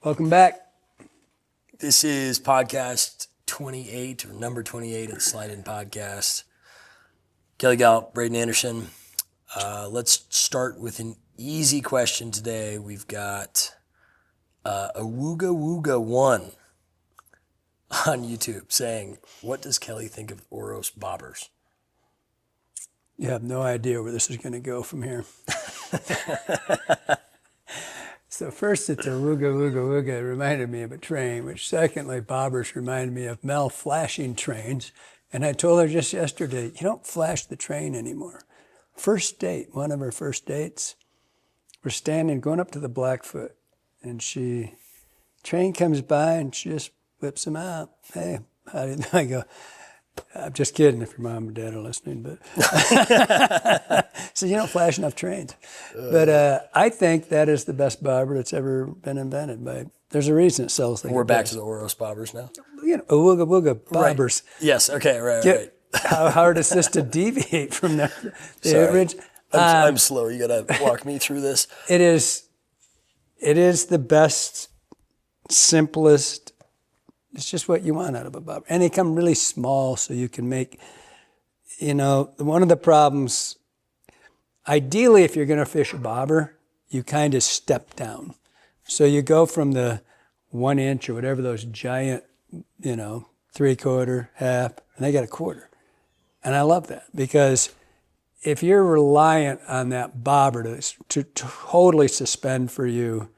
Welcome back. This is podcast 28 or number 28 of the Slide In podcast. Kelly Gallup, Braeden Anderson. Let's start with an easy question today. We've got a Wooga Wooga 1 on YouTube saying, what does Kelly think of Oros bobbers? You have no idea where this is going to go from here. So first, it's a wooga wooga wooga. It reminded me of a train, which secondly, bobbers reminded me of Mel flashing trains. And I told her just yesterday, you don't flash the train anymore. First date, one of her first dates, we're standing, going up to the Blackfoot, and train comes by and she just whips him out. Hey, how do you, I go, I'm just kidding if your mom and dad are listening, but so you don't flash enough trains. But I think that is the best bobber that's ever been invented. There's a reason it sells things. We're back to the Oros bobbers now. You know, wooga wooga bobbers. Right. Yes. Okay. Right. How hard is this to deviate from the original? I'm slow. You got to walk me through this. It is the best, simplest. It's just what you want out of a bobber. And they come really small so you can make, one of the problems, ideally if you're going to fish a bobber, you kind of step down. So you go from the 1 inch or whatever those giant, 3/4, half, and they got a quarter. And I love that because if you're reliant on that bobber to totally suspend for you,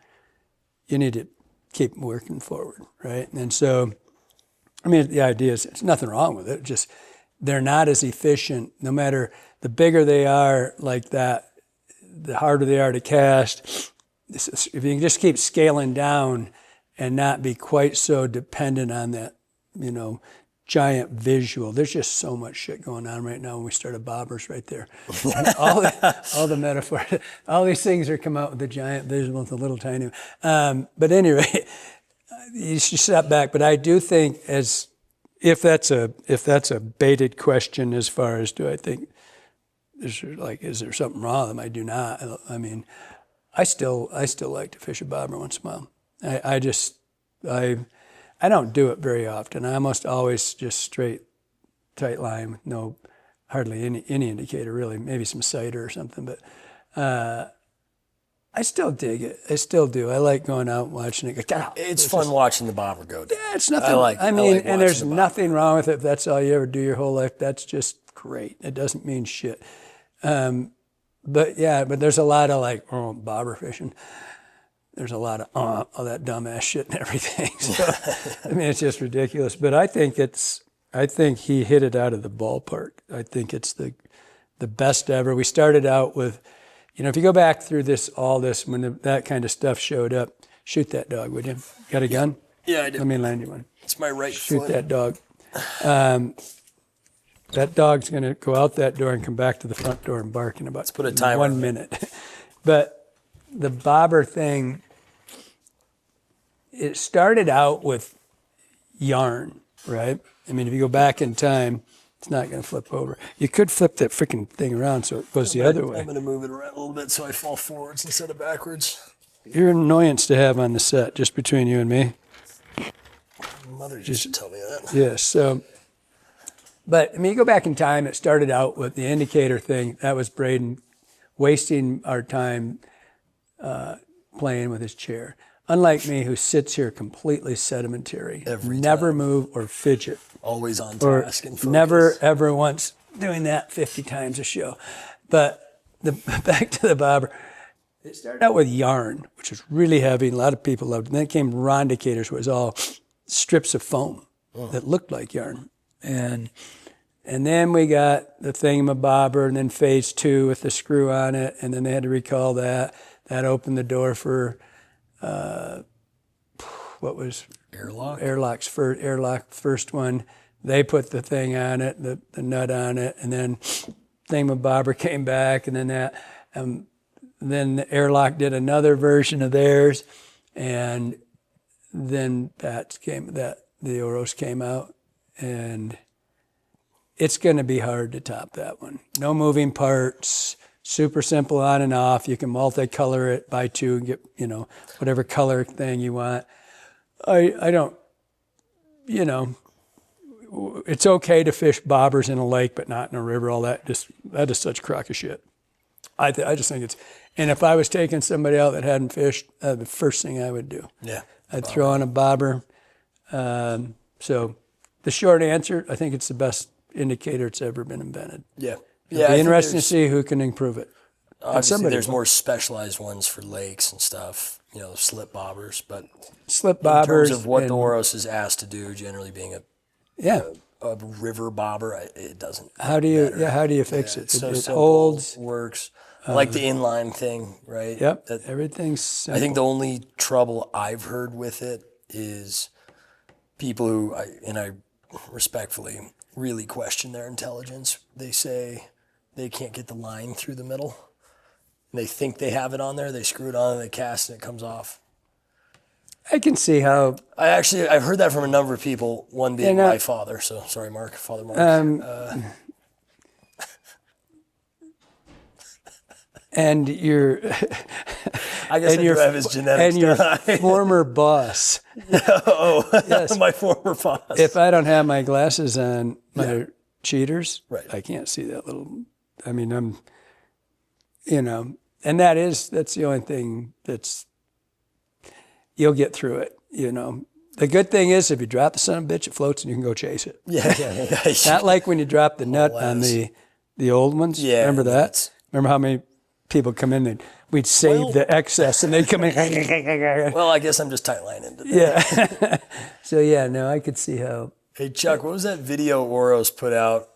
you need to keep working forward, right? And so, the idea is there's nothing wrong with it. Just they're not as efficient. No matter the bigger they are, like that, the harder they are to cast. If you can just keep scaling down and not be quite so dependent on that, giant visual. There's just so much shit going on right now when we started bobbers right there. all the metaphors, all these things are come out with the giant visual with the little tiny. But anyway, you should step back. But I do think if that's a baited question as far as do I think is there something wrong with them? I do not. I still like to fish a bobber once in a while. I don't do it very often. I almost always just straight tight line with hardly any indicator really, maybe some cider or something. But I still dig it. I still do. I like going out and watching it. It's fun watching the bobber go down. Yeah, it's nothing. And there's nothing wrong with it. If that's all you ever do your whole life, that's just great. It doesn't mean shit. But there's a lot of bobber fishing. There's a lot of all that dumbass shit and everything. So, it's just ridiculous. But I think he hit it out of the ballpark. I think it's the best ever. We started out with, if you go back through all this, when that kind of stuff showed up, shoot that dog, would you? Got a gun? Yeah, I do. Let me land you one. It's my right foot. Shoot that dog. That dog's going to go out that door and come back to the front door and bark in about 1 minute. But the bobber thing, it started out with yarn, right? If you go back in time, it's not going to flip over. You could flip that freaking thing around so it goes the other way. I'm going to move it around a little bit so I fall forwards instead of backwards. You're an annoyance to have on the set, just between you and me. Mother used to tell me that. Yes, so... But, you go back in time, it started out with the indicator thing. That was Braeden wasting our time playing with his chair. Unlike me, who sits here completely sedimentary. Never move or fidget. Always on task and focus. Never, ever once doing that 50 times a show. But back to the bobber. It started out with yarn, which was really heavy. A lot of people loved it. And then it came rondicators, where it was all strips of foam that looked like yarn. And then we got the thingamabobber, and then phase 2 with the screw on it, and then they had to recall that. That opened the door for what was Airlock? Airlock first one. They put the thing on it, the nut on it, and then thingamabobber came back, and then that. Then the Airlock did another version of theirs, and then the Oros came out. And it's going to be hard to top that one. No moving parts, super simple on and off. You can multicolor it by 2 and get, whatever color thing you want. I don't, it's okay to fish bobbers in a lake, but not in a river. All that is such crock of shit. I just think it's, and if I was taking somebody out that hadn't fished, the first thing I would do. Yeah. I'd throw on a bobber. So the short answer, I think it's the best indicator it's ever been invented. Yeah. It'll be interesting to see who can improve it. Obviously, there's more specialized ones for lakes and stuff, slip bobbers, but slip bobbers. In terms of what the Oros is asked to do, generally being a river bobber, it doesn't. How do you fix it? It's so it simple, holds. Works. Like the inline thing, right? Yep. Everything's simple. I think the only trouble I've heard with it is people who, I respectfully really question their intelligence. They say they can't get the line through the middle. They think they have it on there. They screw it on and they cast and it comes off. I can see how. I've heard that from a number of people. One being my father. So sorry, Mark. Father Mark. And your, I guess I do have his genetics. And your former boss. Yes. My former boss. If I don't have my glasses on, my cheaters, right. I can't see that little. I mean, and that's the only thing that's. You'll get through it. The good thing is if you drop the son of a bitch, it floats and you can go chase it. Yeah. Not like when you drop the nut on the old ones. Yeah. Remember that? Remember how many people come in and we'd save the excess and they'd come in. Well, I guess I'm just tight lining today. Yeah. So I could see how. Hey Chuck, what was that video Oros put out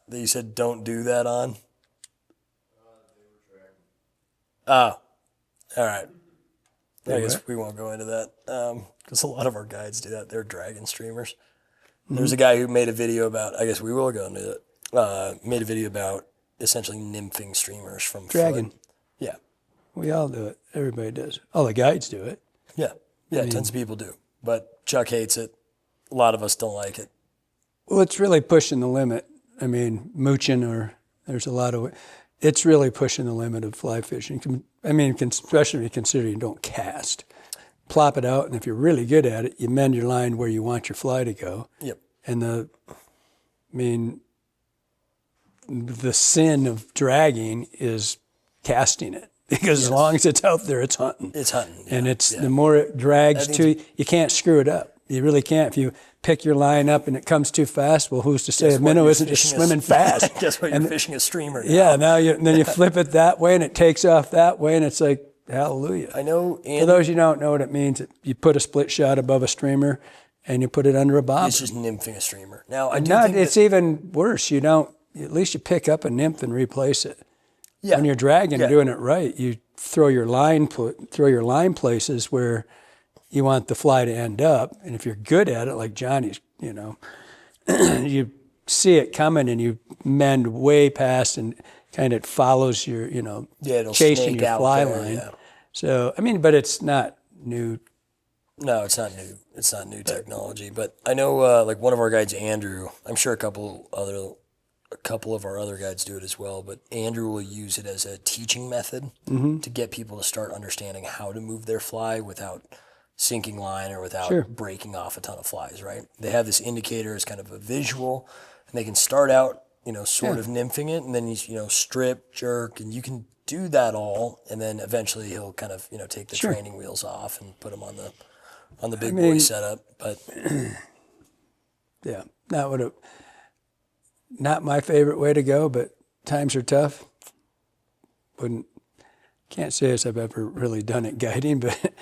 that you said don't do that on? Oh, all right. I guess we won't go into that because a lot of our guides do that. They're dragon streamers. Mm-hmm. There's a guy who made a video about, I guess we will go into it, made a video about essentially nymphing streamers from dragon. Flood. Yeah. We all do it. Everybody does. All the guides do it. Yeah. Yeah, tons of people do. But Chuck hates it. A lot of us don't like it. Well, it's really pushing the limit. I mean, mooching there's a lot of, it's really pushing the limit of fly fishing. Especially if you consider you don't cast. Plop it out, and if you're really good at it, you mend your line where you want your fly to go. Yep. And the sin of dragging is casting it. Because as long as it's out there, it's hunting. It's hunting. Yeah. And the more it drags you can't screw it up. You really can't. If you pick your line up and it comes too fast, well, who's to say a minnow isn't just swimming fast? Guess what? You're fishing a streamer now. Yeah, then you flip it that way and it takes off that way and it's like, hallelujah. I know. For those who don't know what it means, you put a split shot above a streamer and you put it under a bobber. It's just nymphing a streamer. Now, it's even worse. At least you pick up a nymph and replace it. Yeah. When you're dragging, doing it right, you throw your line places where you want the fly to end up. And if you're good at it, like Johnny's, you see it coming and you mend way past and kind of follows your, chasing your fly line. Yeah. So, but it's not new. No, it's not new. It's not new technology. But I know, like one of our guides, Andrew, I'm sure a couple of our other guides do it as well, but Andrew will use it as a teaching method to get people to start understanding how to move their fly without sinking line or without breaking off a ton of flies, right? They have this indicator as kind of a visual, and they can start out, sort of nymphing it, and then you strip, jerk, and you can do that all, and then eventually he'll kind of, take the training wheels off and put them on the big boy setup. But yeah, not my favorite way to go, but times are tough. Can't say as I've ever really done it guiding, but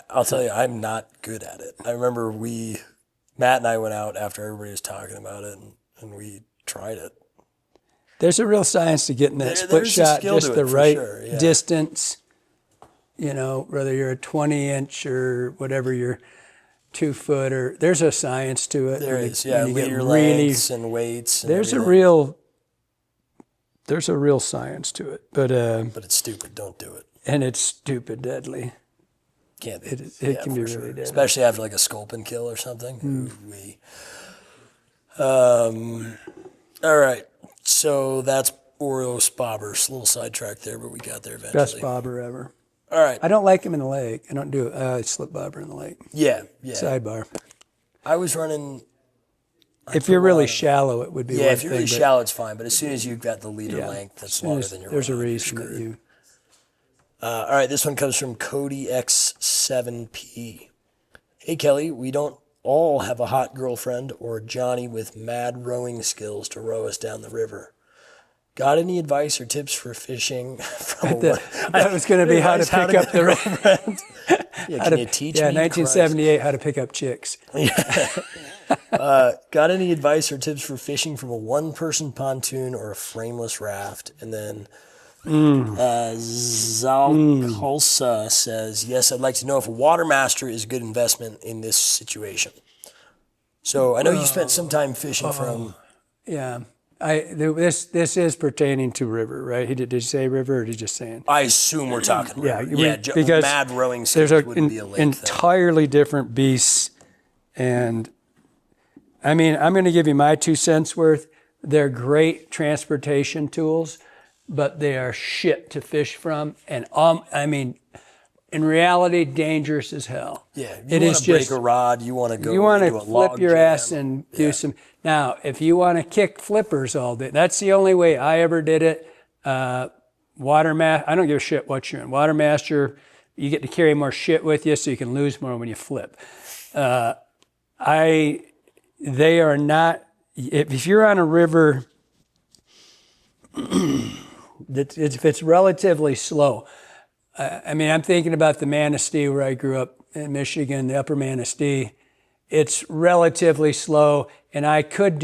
I'll tell you, I'm not good at it. I remember Matt and I went out after everybody was talking about it, and we tried it. There's a real science to getting that split shot, just the right distance. Whether you're a 20-inch or whatever your 2 foot, or there's a science to it. There is, leader lengths and weights. And there's everything. There's a real science to it, but it's stupid. Don't do it. And it's stupid deadly. Can't be. It can be really deadly, especially after like a sculpin kill or something. All right, so that's Oros bobbers. A little sidetrack there, but we got there eventually. Best bobber ever. All right. I don't like them in the lake. I don't do slip bobber in the lake. Yeah. Sidebar. I was running. If you're really shallow, it would be one if you're thing, really shallow, it's fine. But as soon as you've got the leader length that's longer than your there's a rod, reason that you. All right, this one comes from Cody X7P. Hey, Kelly, we don't all have a hot girlfriend or Johnny with mad rowing skills to row us down the river. Got any advice or tips for fishing from That was going to be how to pick up the girlfriend. Can you teach me? 1978, how to pick up chicks. Got any advice or tips for fishing from a one-person pontoon or a frameless raft? And then Zalkulsa says, yes, I'd like to know if a Watermaster is a good investment in this situation. So I know you spent some time fishing from... Yeah. This is pertaining to river, right? Did you say river or did you just saying? I assume we're talking river. Because mad rowing there's wouldn't be a lake entirely different beasts. And I mean, I'm going to give you my 2 cents worth. They're great transportation tools, but they are shit to fish from. And I mean, in reality, dangerous as hell. Yeah, you want to break a rod, you want to go. You want to do a flip log your jam. ass and do some. Now, if you want to kick flippers all day, that's the only way I ever did it. Watermaster, I don't give a shit what you're in. Watermaster, you get to carry more shit with you, so you can lose more when you flip. They are not. If you're on a river, if it's relatively slow. I mean, I'm thinking about the Manistee where I grew up in Michigan, the upper Manistee. It's relatively slow, and I could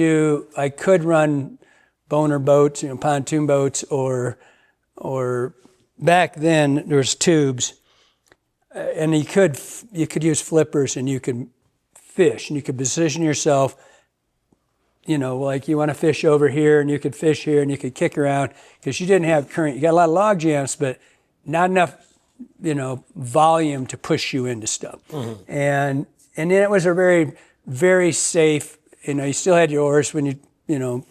run boner boats, pontoon boats, or back then there was tubes, and you could use flippers, and you could fish, and you could position yourself. Like you want to fish over here, and you could fish here, and you could kick around because you didn't have current. You got a lot of log jams, but not enough, volume to push you into stuff. Mm-hmm. And then it was a very, very safe, you still had your oars when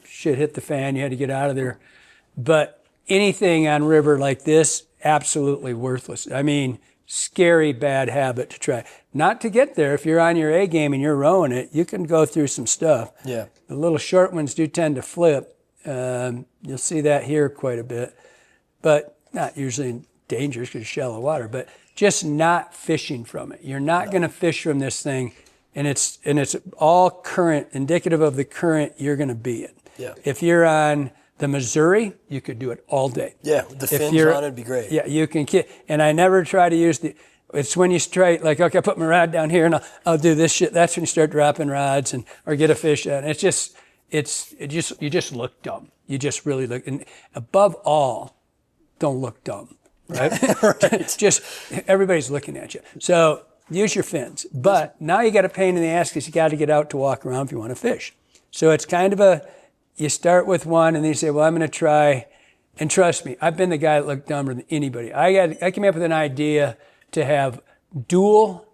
shit hit the fan, you had to get out of there. But anything on river like this, absolutely worthless. I mean, scary bad habit to try. Not to get there. If you're on your A game and you're rowing it, you can go through some stuff. Yeah. The little short ones do tend to flip. You'll see that here quite a bit, but not usually dangerous because it's shallow water, but just not fishing from it. You're not going to fish from this thing, and it's all current, indicative of the current you're going to be in. Yeah. If you're on the Missouri, you could do it all day. Yeah, with the fins on it, it'd be great. Yeah, you can. And I never try to use it's when you try, like, okay, I put my rod down here and I'll do this shit. That's when you start dropping rods or get a fish out. And you just look dumb. You just really look, and above all, don't look dumb. Right? Right. Just everybody's looking at you. So use your fins. But now you got a pain in the ass because you got to get out to walk around if you want to fish. So it's kind of you start with one and then you say, well, I'm going to try. And trust me, I've been the guy that looked dumber than anybody. I came up with an idea to have dual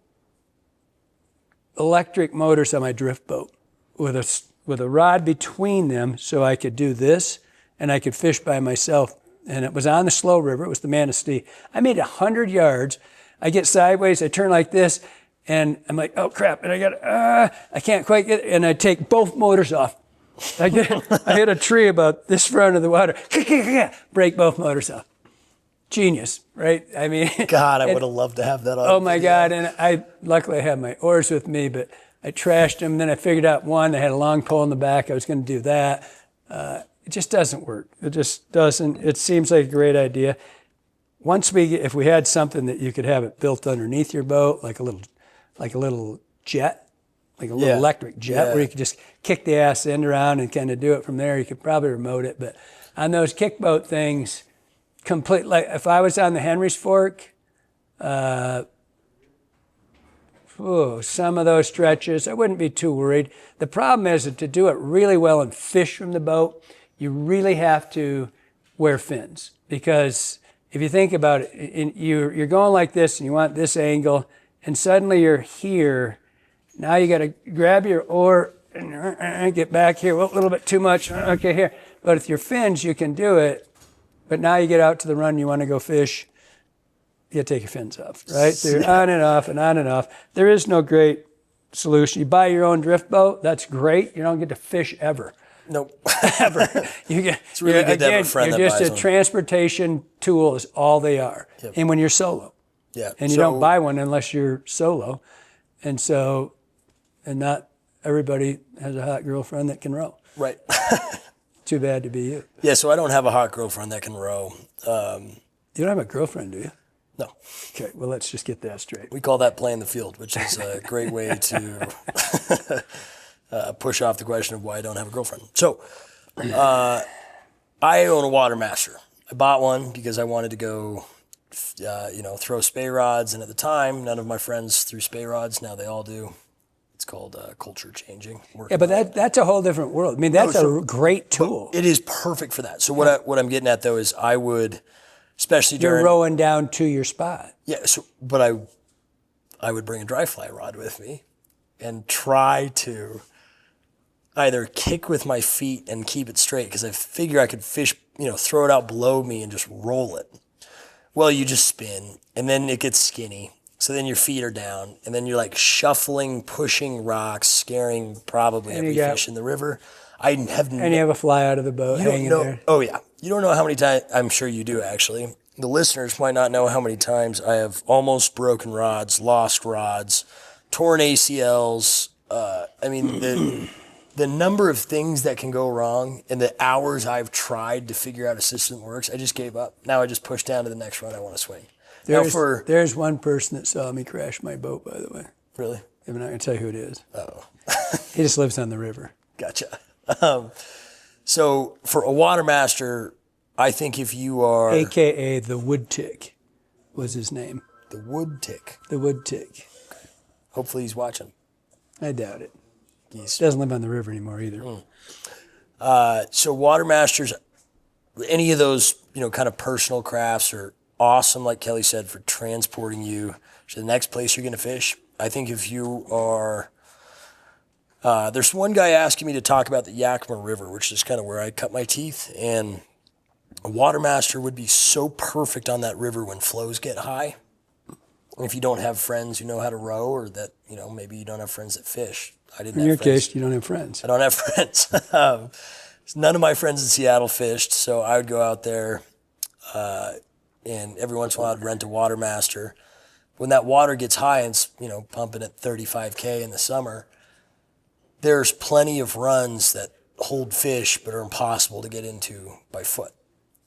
electric motors on my drift boat with a rod between them so I could do this and I could fish by myself. And it was on the slow river. It was the Manistee. I made 100 yards. I get sideways. I turn like this, and I'm like, oh, crap. And I can't quite get it. And I take both motors off. I hit a tree about this front of the water. Break both motors off. Genius, right? I mean. God, I would have loved to have that on. Oh, my God. And luckily I had my oars with me, but I trashed them. Then I figured out one. They had a long pole in the back. I was going to do that. It just doesn't work. It just doesn't. It seems like a great idea. If we had something that you could have it built underneath your boat, like a little jet, like a little electric jet, where you could just kick the ass end around and kind of do it from there. You could probably remote it. But on those kick boat things, like if I was on the Henry's Fork, some of those stretches, I wouldn't be too worried. The problem is that to do it really well and fish from the boat, you really have to wear fins, because if you think about it, you're going like this and you want this angle, and suddenly you're here. Now you got to grab your oar and get back here, well, a little bit too much, okay, here. But with your fins, you can do it. But now you get out to the run, you want to go fish, you take your fins off, right? So you're on and off and on and off. There is no great solution. You buy your own drift boat, that's great. You don't get to fish ever. Nope. Ever. You get, it's really good to have a friend that buys You're just a transportation tool is all they are. Yep. And when you're solo. Yeah. And you don't buy one unless you're solo. And so, and not everybody has a hot girlfriend that can row. Right. Too bad to be you. Yeah, so I don't have a hot girlfriend that can row. You don't have a girlfriend, do you? No. Okay, well, let's just get that straight. We call that playing the field, which is a great way to push off the question of why I don't have a girlfriend. So, I own a Watermaster. I bought one because I wanted to go, throw spay rods. And at the time, none of my friends threw spay rods. Now they all do. It's called culture changing. Yeah, but that's a whole different world. I mean, that's a great tool. It is perfect for that. So what I'm getting at though is I would, especially during you're rowing down to your spot. Yeah. So, but I would bring a dry fly rod with me, and try to either kick with my feet and keep it straight because I figure I could fish, throw it out below me and just roll it. Well, you just spin, and then it gets skinny. So then your feet are down, and then you're like shuffling, pushing rocks, scaring probably every fish in the river. And you have a fly out of the boat hanging there. Oh, yeah. You don't know how many times, I'm sure you do actually. The listeners might not know how many times I have almost broken rods, lost rods, torn ACLs. The number of things that can go wrong and the hours I've tried to figure out a system that works, I just gave up. Now I just push down to the next run I want to swing. There's one person that saw me crash my boat, by the way. Really? I'm not going to tell you who it is. Oh. He just lives on the river. Gotcha. So for a Watermaster, I think if you are... AKA the wood tick was his name. The wood tick. The wood tick. Hopefully he's watching. I doubt it. He doesn't live on the river anymore either. So Watermasters, any of those, kind of personal crafts are awesome, like Kelly said, for transporting you to the next place you're going to fish. I think if you are... there's one guy asking me to talk about the Yakima River, which is kind of where I cut my teeth, and a Watermaster would be so perfect on that river when flows get high. And if you don't have friends who know how to row, or that, maybe you don't have friends that fish. In your case, you don't have friends. I don't have friends. None of my friends in Seattle fished, so I would go out there, and every once in a while I'd rent a Watermaster. When that water gets high and it's, pumping at 35K in the summer, there's plenty of runs that hold fish but are impossible to get into by foot.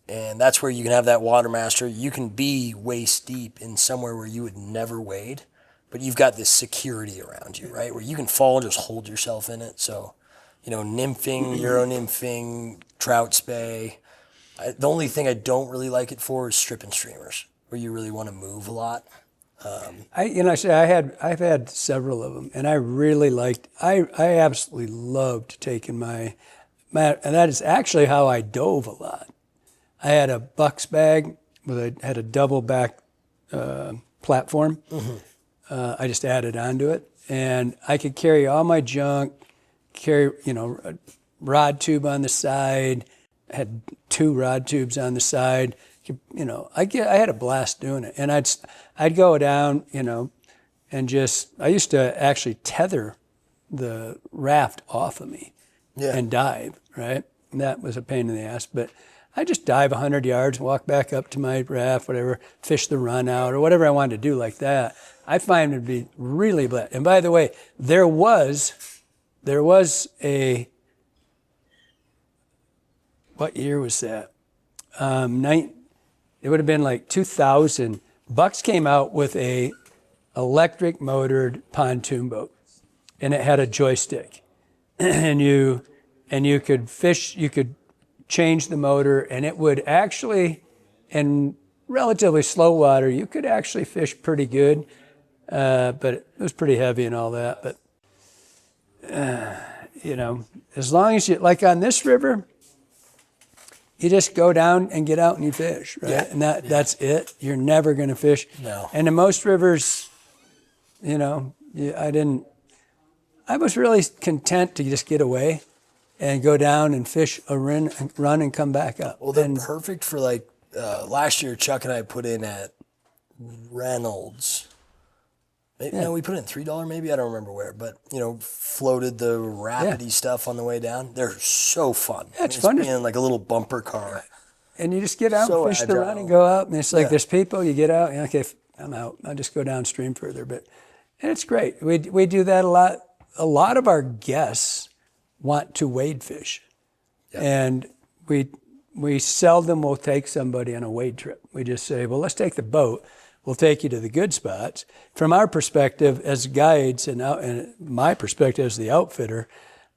And that's where you can have that Watermaster. You can be waist deep in somewhere where you would never wade, but you've got this security around you, right? Where you can fall and just hold yourself in it. So, nymphing, Euro nymphing, trout spay. The only thing I don't really like it for is stripping streamers, where you really want to move a lot. I've had several of them, and I really liked. I absolutely loved taking my, and that is actually how I dove a lot. I had a Bucks bag had a double back platform. Mm-hmm. I just added onto it, and I could carry all my junk. Carry a rod tube on the side. I had 2 rod tubes on the side. I had a blast doing it, and I'd go down, and I used to actually tether the raft off of me, and dive, right? And that was a pain in the ass, but I just dive 100 yards, walk back up to my raft, whatever, fish the run out or whatever I wanted to do like that. I find it to be really blessed. And by the way, there was a, what year was that? It would have been like 2000. Bucks came out with a electric motored pontoon boat, and it had a joystick, and you could fish. You could change the motor, and it would actually, in relatively slow water, you could actually fish pretty good, but it was pretty heavy and all that. But as long as you, like on this river, you just go down and get out and you fish, right? Yeah. And that's it. You're never going to fish. No. And in most rivers, I I was really content to just get away and go down and fish a run and come back up. Well, they're perfect for like last year. Chuck and I put in at Reynolds. No, we put in $3 maybe. I don't remember where, but floated the rapidy stuff on the way down. They're so fun. Yeah, it's fun. In like a little bumper car. And you just get out So and fish the agile. run and go out, and it's like there's people. You get out, and okay, I'm out. I'll just go downstream further, and it's great. We do that a lot. A lot of our guests want to wade fish, and we seldom will take somebody on a wade trip. We just say, well, let's take the boat. We'll take you to the good spots. From our perspective as guides and my perspective as the outfitter,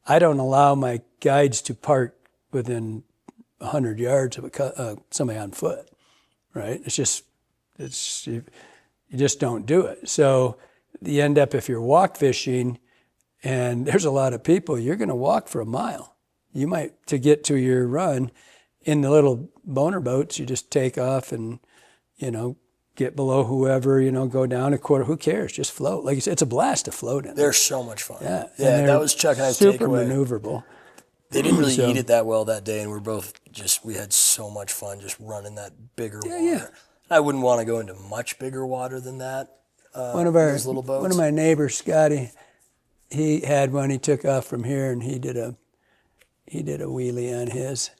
I don't allow my guides to park within 100 yards of somebody on foot, right? You just don't do it. So you end up, if you're walk fishing and there's a lot of people, you're going to walk for a mile. You might, to get to your run, in the little boner boats, you just take off and, get below whoever, go down a quarter. Who cares? Just float. Like you said, it's a blast to float in. They're so much fun. Yeah, that was Chuck and I's super takeaway. maneuverable. They didn't really eat it that well that day, and we had so much fun just running that bigger water. Yeah. I wouldn't want to go into much bigger water than that. Those little boats. One of my neighbors, Scotty, he had one. He took off from here, and he did a wheelie on his.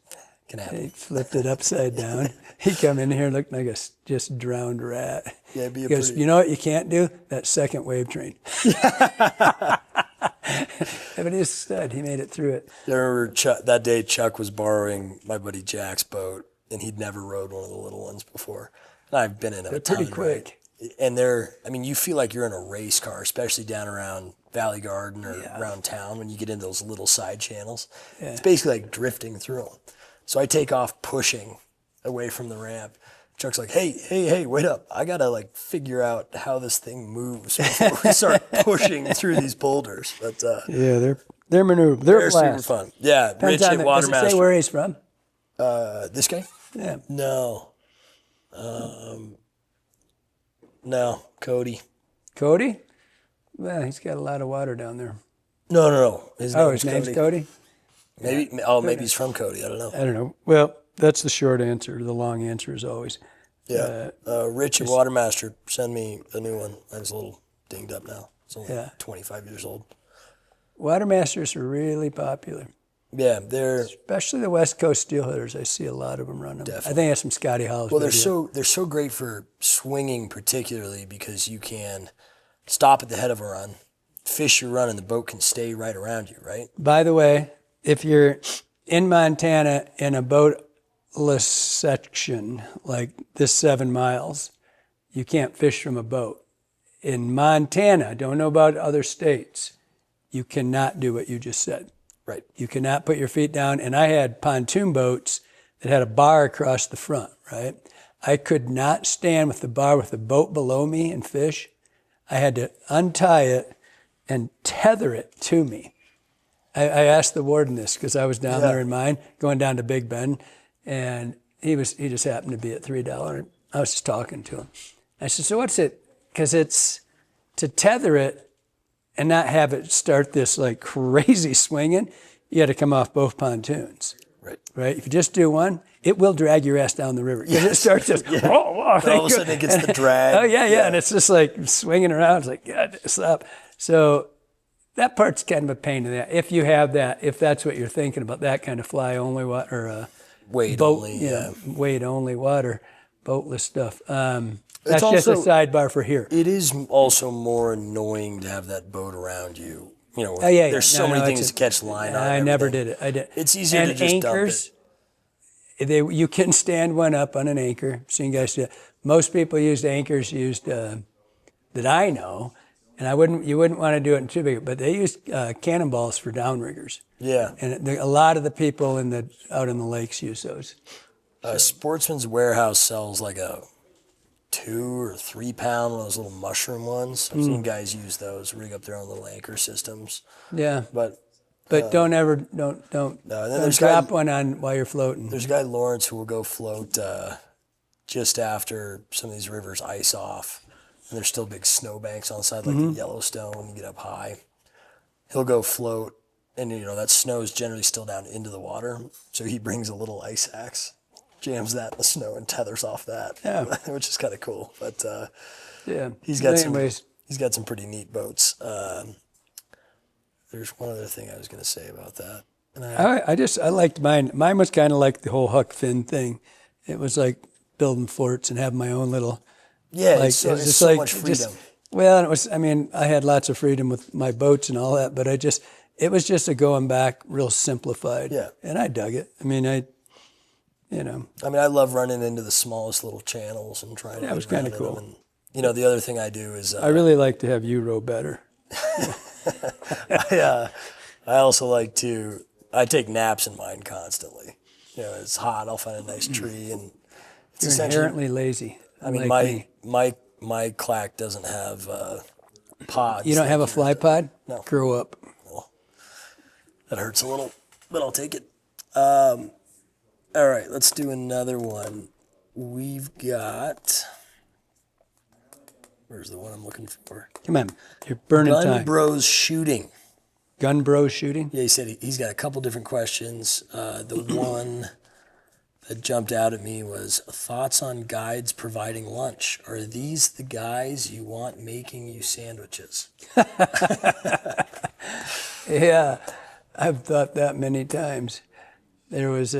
Can happen. He flipped it upside down. He come in here, looked like a just drowned rat. Yeah, it'd be he goes, you know what you can't do? That second wave train. But he's a stud. He made it through it. I remember that day Chuck was borrowing my buddy Jack's boat, and he'd never rode one of the little ones before. And I've been in them a ton, pretty quick. Right? And you feel like you're in a race car, especially down around Valley Garden or around town when you get into those little side channels. Yeah. It's basically like drifting through them. So I take off pushing away from the ramp. Chuck's like, hey, wait up. I got to figure out how this thing moves before we start pushing through these boulders. But yeah, they're maneuverable. They're super fun. Yeah, Rich at Watermaster. Does it say where he's from? This guy? Yeah. No. No, Cody. Cody? Well, he's got a lot of water down there. No. His name's Cody? Maybe he's from Cody. I don't know. I don't know. Well, that's the short answer. The long answer is always. Yeah. Rich at Watermaster, send me a new one. Mine's a little dinged up now. It's only 25 years old. Watermasters are really popular. Yeah, especially the West Coast steelheaders. I see a lot of them run them. Definitely. I think that's some Scotty Hollis. Well, they're so great for swinging, particularly because you can stop at the head of a run, fish your run, and the boat can stay right around you. Right. By the way, if you're in Montana in a boatless section like this 7 miles, you can't fish from a boat. In Montana, I don't know about other states, you cannot do what you just said. Right. You cannot put your feet down. And I had pontoon boats that had a bar across the front, right? I could not stand with the bar with the boat below me and fish. I had to untie it and tether it to me. I asked the warden this because I was down there in mine, going down to Big Bend, and he just happened to be at $3. I was just talking to him. I said, so what's it? Because it's to tether it and not have it start this crazy swinging, you got to come off both pontoons. Right? If you just do one, it will drag your ass down the river. Because it starts just, all of a sudden it gets the drag. Oh, yeah. And it's just swinging around. It's like, God, stop. So that part's kind of a pain in the ass. If you have that, if that's what you're thinking about, that kind of fly only water, or wade boat, only, wade only water, boatless stuff. That's just a sidebar for here. It is also more annoying to have that boat around you. There's so many things to catch line on. I never did it. I did. It's easier to just anchors, dump it. You can stand one up on an anchor. Seen guys do it. Most people used anchors that I know, and you wouldn't want to do it in too big, but they used cannonballs for downriggers. Yeah. And a lot of the people out in the lakes use those. Sportsman's Warehouse sells a 2 or 3 pound, one of those little mushroom ones. I've seen guys use those, rig up their own little anchor systems. Yeah. But don't drop one on while you're floating. There's a guy, Lawrence, who will go float just after some of these rivers ice off. And there's still big snowbanks on the side, like in Yellowstone when you get up high. he'll go float, and that snow is generally still down into the water. So he brings a little ice axe, jams that in the snow, and tethers off that. Yeah. Which is kind of cool. But Yeah. he's got Anyways, he's got some pretty neat boats. There's one other thing I was going to say about that. And I liked mine. Mine was kind of like the whole Huck Finn thing. It was like building forts and having my own little. Yeah, like, it's so like, much freedom. Well, it was. I mean, I had lots of freedom with my boats and all that, but it was just a going back, real simplified. Yeah. And I dug it. I mean, I love running into the smallest little channels and trying to. Yeah, it was kind of cool. And, the other thing I do is I really like to have you row better. I also like to. I take naps in mine constantly. It's hot. I'll find a nice tree, and it's You're essentially inherently lazy. I mean, like my clack doesn't have pods. You don't have a fly pod? No. Grow up. Well, that hurts a little, but I'll take it. All right, let's do another one. We've got. Where's the one I'm looking for? Come on, you're burning Gun time. Bros shooting. Gun Bros shooting? Yeah, he said he's got a couple different questions. The one that jumped out at me was thoughts on guides providing lunch. Are these the guys you want making you sandwiches? Yeah, I've thought that many times. There was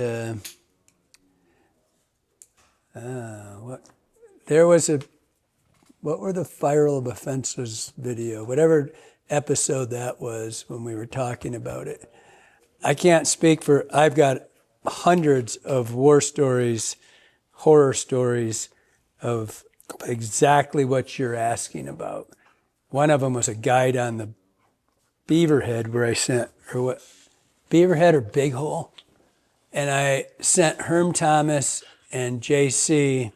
what were the Fireable Offenses video, whatever episode that was when we were talking about it. I can't speak for, I've got hundreds of war stories, horror stories of exactly what you're asking about. One of them was a guide on the Beaverhead where I sent, Beaverhead or Big Hole? And I sent Herm Thomas and JC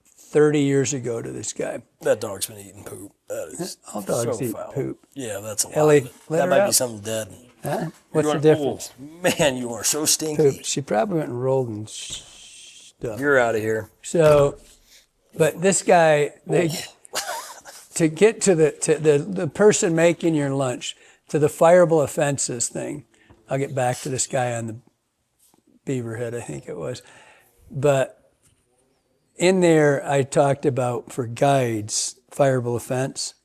30 years ago to this guy. That dog's been eating poop. That is All dogs so eat foul. poop. Yeah, that's a lot. Ellie, of it. let That her might out. be something dead. Huh? What's You the are- difference? oh, man, you are so stinky. Poop. She probably went and rolled and stuff. You're out of here. So, but this guy, to get to the person making your lunch, to the Fireable Offenses thing, I'll get back to this guy on the Beaverhead, I think it was. But in there, I talked about, for guides, Fireable Offense,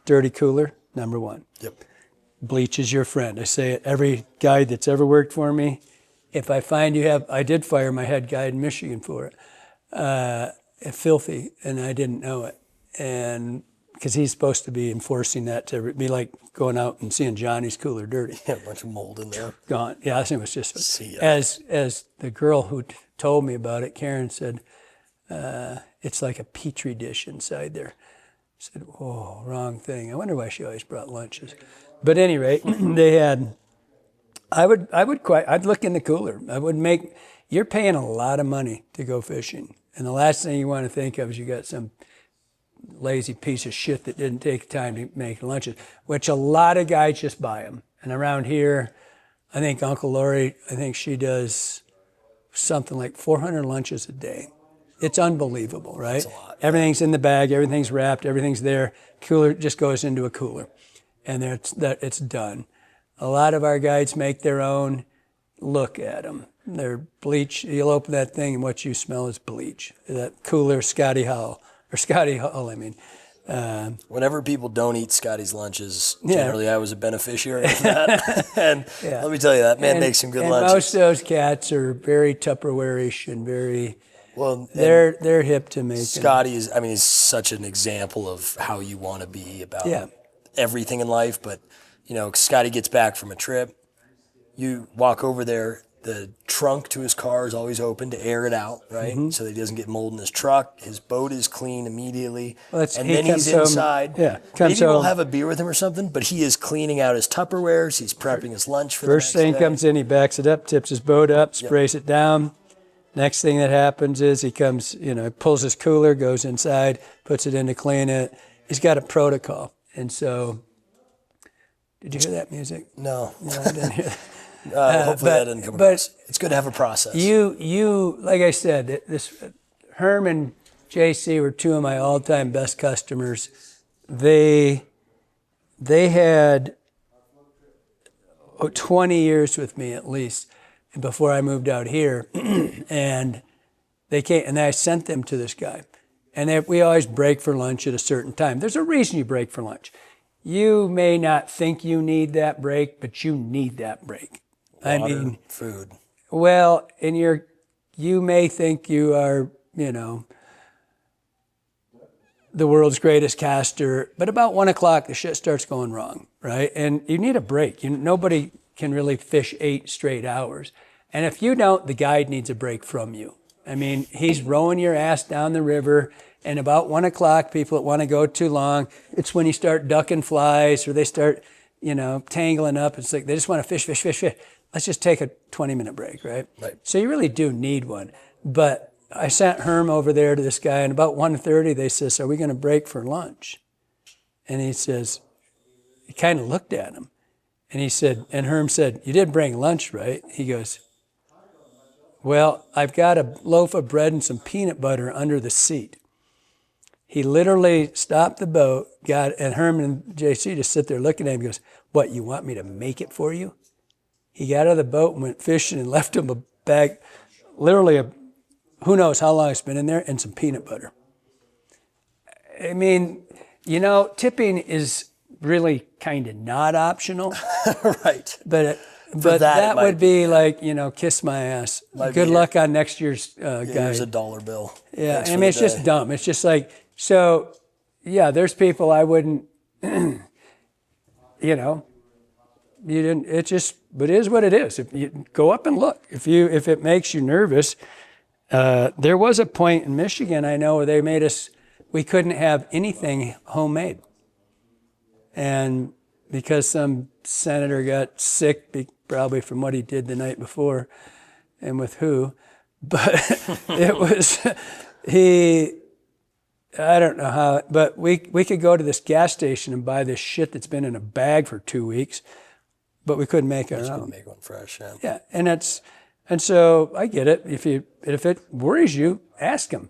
dirty cooler, number one. Yep. Bleach is your friend. I say it, every guide that's ever worked for me. If I find I did fire my head guide in Michigan for it. Filthy, and I didn't know it. And because he's supposed to be enforcing that to be like going out and seeing Johnny's cooler dirty. Yeah, a bunch of mold in there. Gone. Yeah, I think it was just, See ya. as the girl who told me about it, Karen said, it's like a petri dish inside there. I said, oh, wrong thing. I wonder why she always brought lunches. But at any rate, they had, I'd look in the cooler. You're paying a lot of money to go fishing. And the last thing you want to think of is you got some lazy piece of shit that didn't take time to make lunches, which a lot of guys just buy them. And around here, I think Uncle Lori, she does something like 400 lunches a day. It's unbelievable, right? That's a lot. Everything's in the bag, everything's wrapped, everything's there. Cooler just goes into a cooler, and it's done. A lot of our guides make their own. Look at them. They're bleach. You'll open that thing, and what you smell is bleach. That cooler, Scotty Hull, I mean. Whenever people don't eat Scotty's lunches, generally I was a beneficiary of that. And let me tell you, that man makes some good lunches. Most of those cats are very Tupperware-ish and very. Well, they're hip to making. Scotty is, he's such an example of how you want to be about everything in life. But, Scotty gets back from a trip. You walk over there, the trunk to his car is always open to air it out, right? Mm-hmm. So that he doesn't get mold in his truck. His boat is clean immediately. Well, and then he's inside. Maybe we'll have a beer with him or something, but he is cleaning out his Tupperwares. He's prepping his lunch for the next day. First thing comes in, he backs it up, tips his boat up, sprays it down. Next thing that happens is he comes, pulls his cooler, goes inside, puts it in to clean it. He's got a protocol. And so, did you hear that music? No. No, I didn't hear that. Hopefully that didn't come across. It's good to have a process. You, like I said, Herm and JC were two of my all-time best customers. They had 20 years with me at least before I moved out here. And they came, and I sent them to this guy. And we always break for lunch at a certain time. There's a reason you break for lunch. You may not think you need that break, but you need that break. Water, food. Well, and you may think you are, the world's greatest caster, but about 1 o'clock, the shit starts going wrong, right? And you need a break. Nobody can really fish 8 straight hours. And if you don't, the guide needs a break from you. I mean, he's rowing your ass down the river, and about 1 o'clock, people that want to go too long, it's when you start ducking flies or they start, tangling up. It's like they just want to fish. Let's just take a 20-minute break, right? Right. So you really do need one. But I sent Herm over there to this guy, and about 1:30, they says, "Are we going to break for lunch?" And he says, he kind of looked at him, and he said, and Herm said, "You did bring lunch, right?" He goes, "Well, I've got a loaf of bread and some peanut butter under the seat." He literally stopped the boat, and Herm and JC just sit there looking at him. He goes, "What, you want me to make it for you?" He got out of the boat and went fishing and left him a bag, literally who knows how long it's been in there, and some peanut butter. I mean, tipping is really kind of not optional. Right. But that would be like, kiss my ass. Good luck on next year's guide. Here's a $1 bill. Yeah, I mean, it's just dumb. It's just like, so, yeah, there's people I wouldn't, you didn't, but it is what it is. If you go up and look, if it makes you nervous, there was a point in Michigan, I know, where they made us, we couldn't have anything homemade. And because some senator got sick, probably from what he did the night before, and with who, but it was, I don't know how, but we could go to this gas station and buy this shit that's been in a bag for 2 weeks, but we couldn't make our own. Make one fresh, yeah. Yeah, and so I get it. If it worries you, ask them.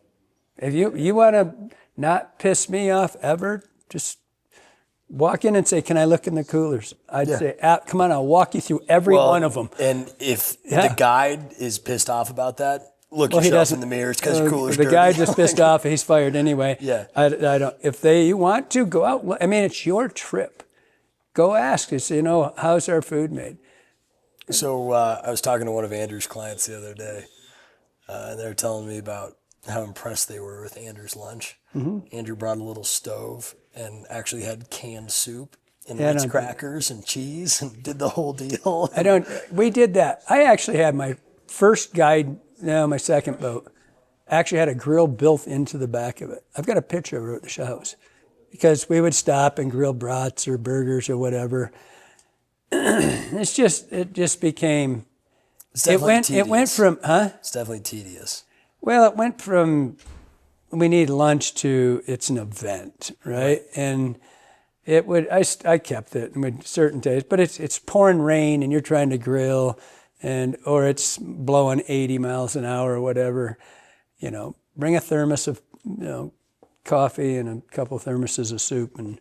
If you want to not piss me off ever, just walk in and say, "Can I look in the coolers?" I'd say, "Come on, I'll walk you through every one of them." And if the guide is pissed off about that, look yourself in the mirror. It's because your cooler's the dirty. guy just pissed off. He's fired anyway. Yeah. I don't. If you want to go out, I mean, it's your trip. Go ask. Just how's our food made? So I was talking to one of Andrew's clients the other day, and they were telling me about how impressed they were with Andrew's lunch. Mm-hmm. Andrew brought a little stove and actually had canned soup and Ritz crackers and cheese and did the whole deal. We did that. I actually had my first guide, my second boat, actually had a grill built into the back of it. I've got a picture of it at the shows because we would stop and grill brats or burgers or whatever. It just became, it went from, It's definitely tedious. Well, it went from we need lunch to it's an event, right? And I kept it with certain days, but it's pouring rain and you're trying to grill or it's blowing 80 miles an hour or whatever, bring a thermos of, coffee and a couple of thermoses of soup and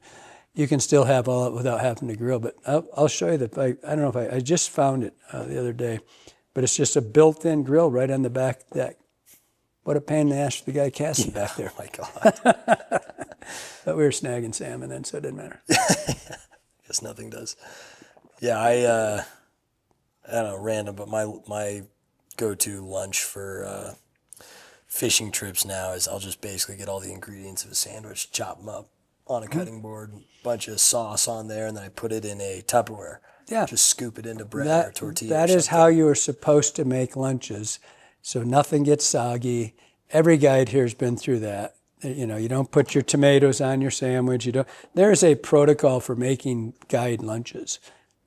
you can still have all that without having to grill. But I'll show you that. I don't know if I just found it the other day, but it's just a built-in grill right on the back deck. What a pain in the ass for the guy casting back there. Oh my God. But we were snagging salmon then, so it didn't matter. Guess nothing does. Yeah, I don't know, random, but my go-to lunch for fishing trips now is I'll just basically get all the ingredients of a sandwich, chop them up on a cutting board, bunch of sauce on there, and then I put it in a Tupperware. Yeah. Just scoop it into bread or tortilla. That is how you are supposed to make lunches, so nothing gets soggy. Every guide here has been through that. You don't put your tomatoes on your sandwich. There is a protocol for making guide lunches.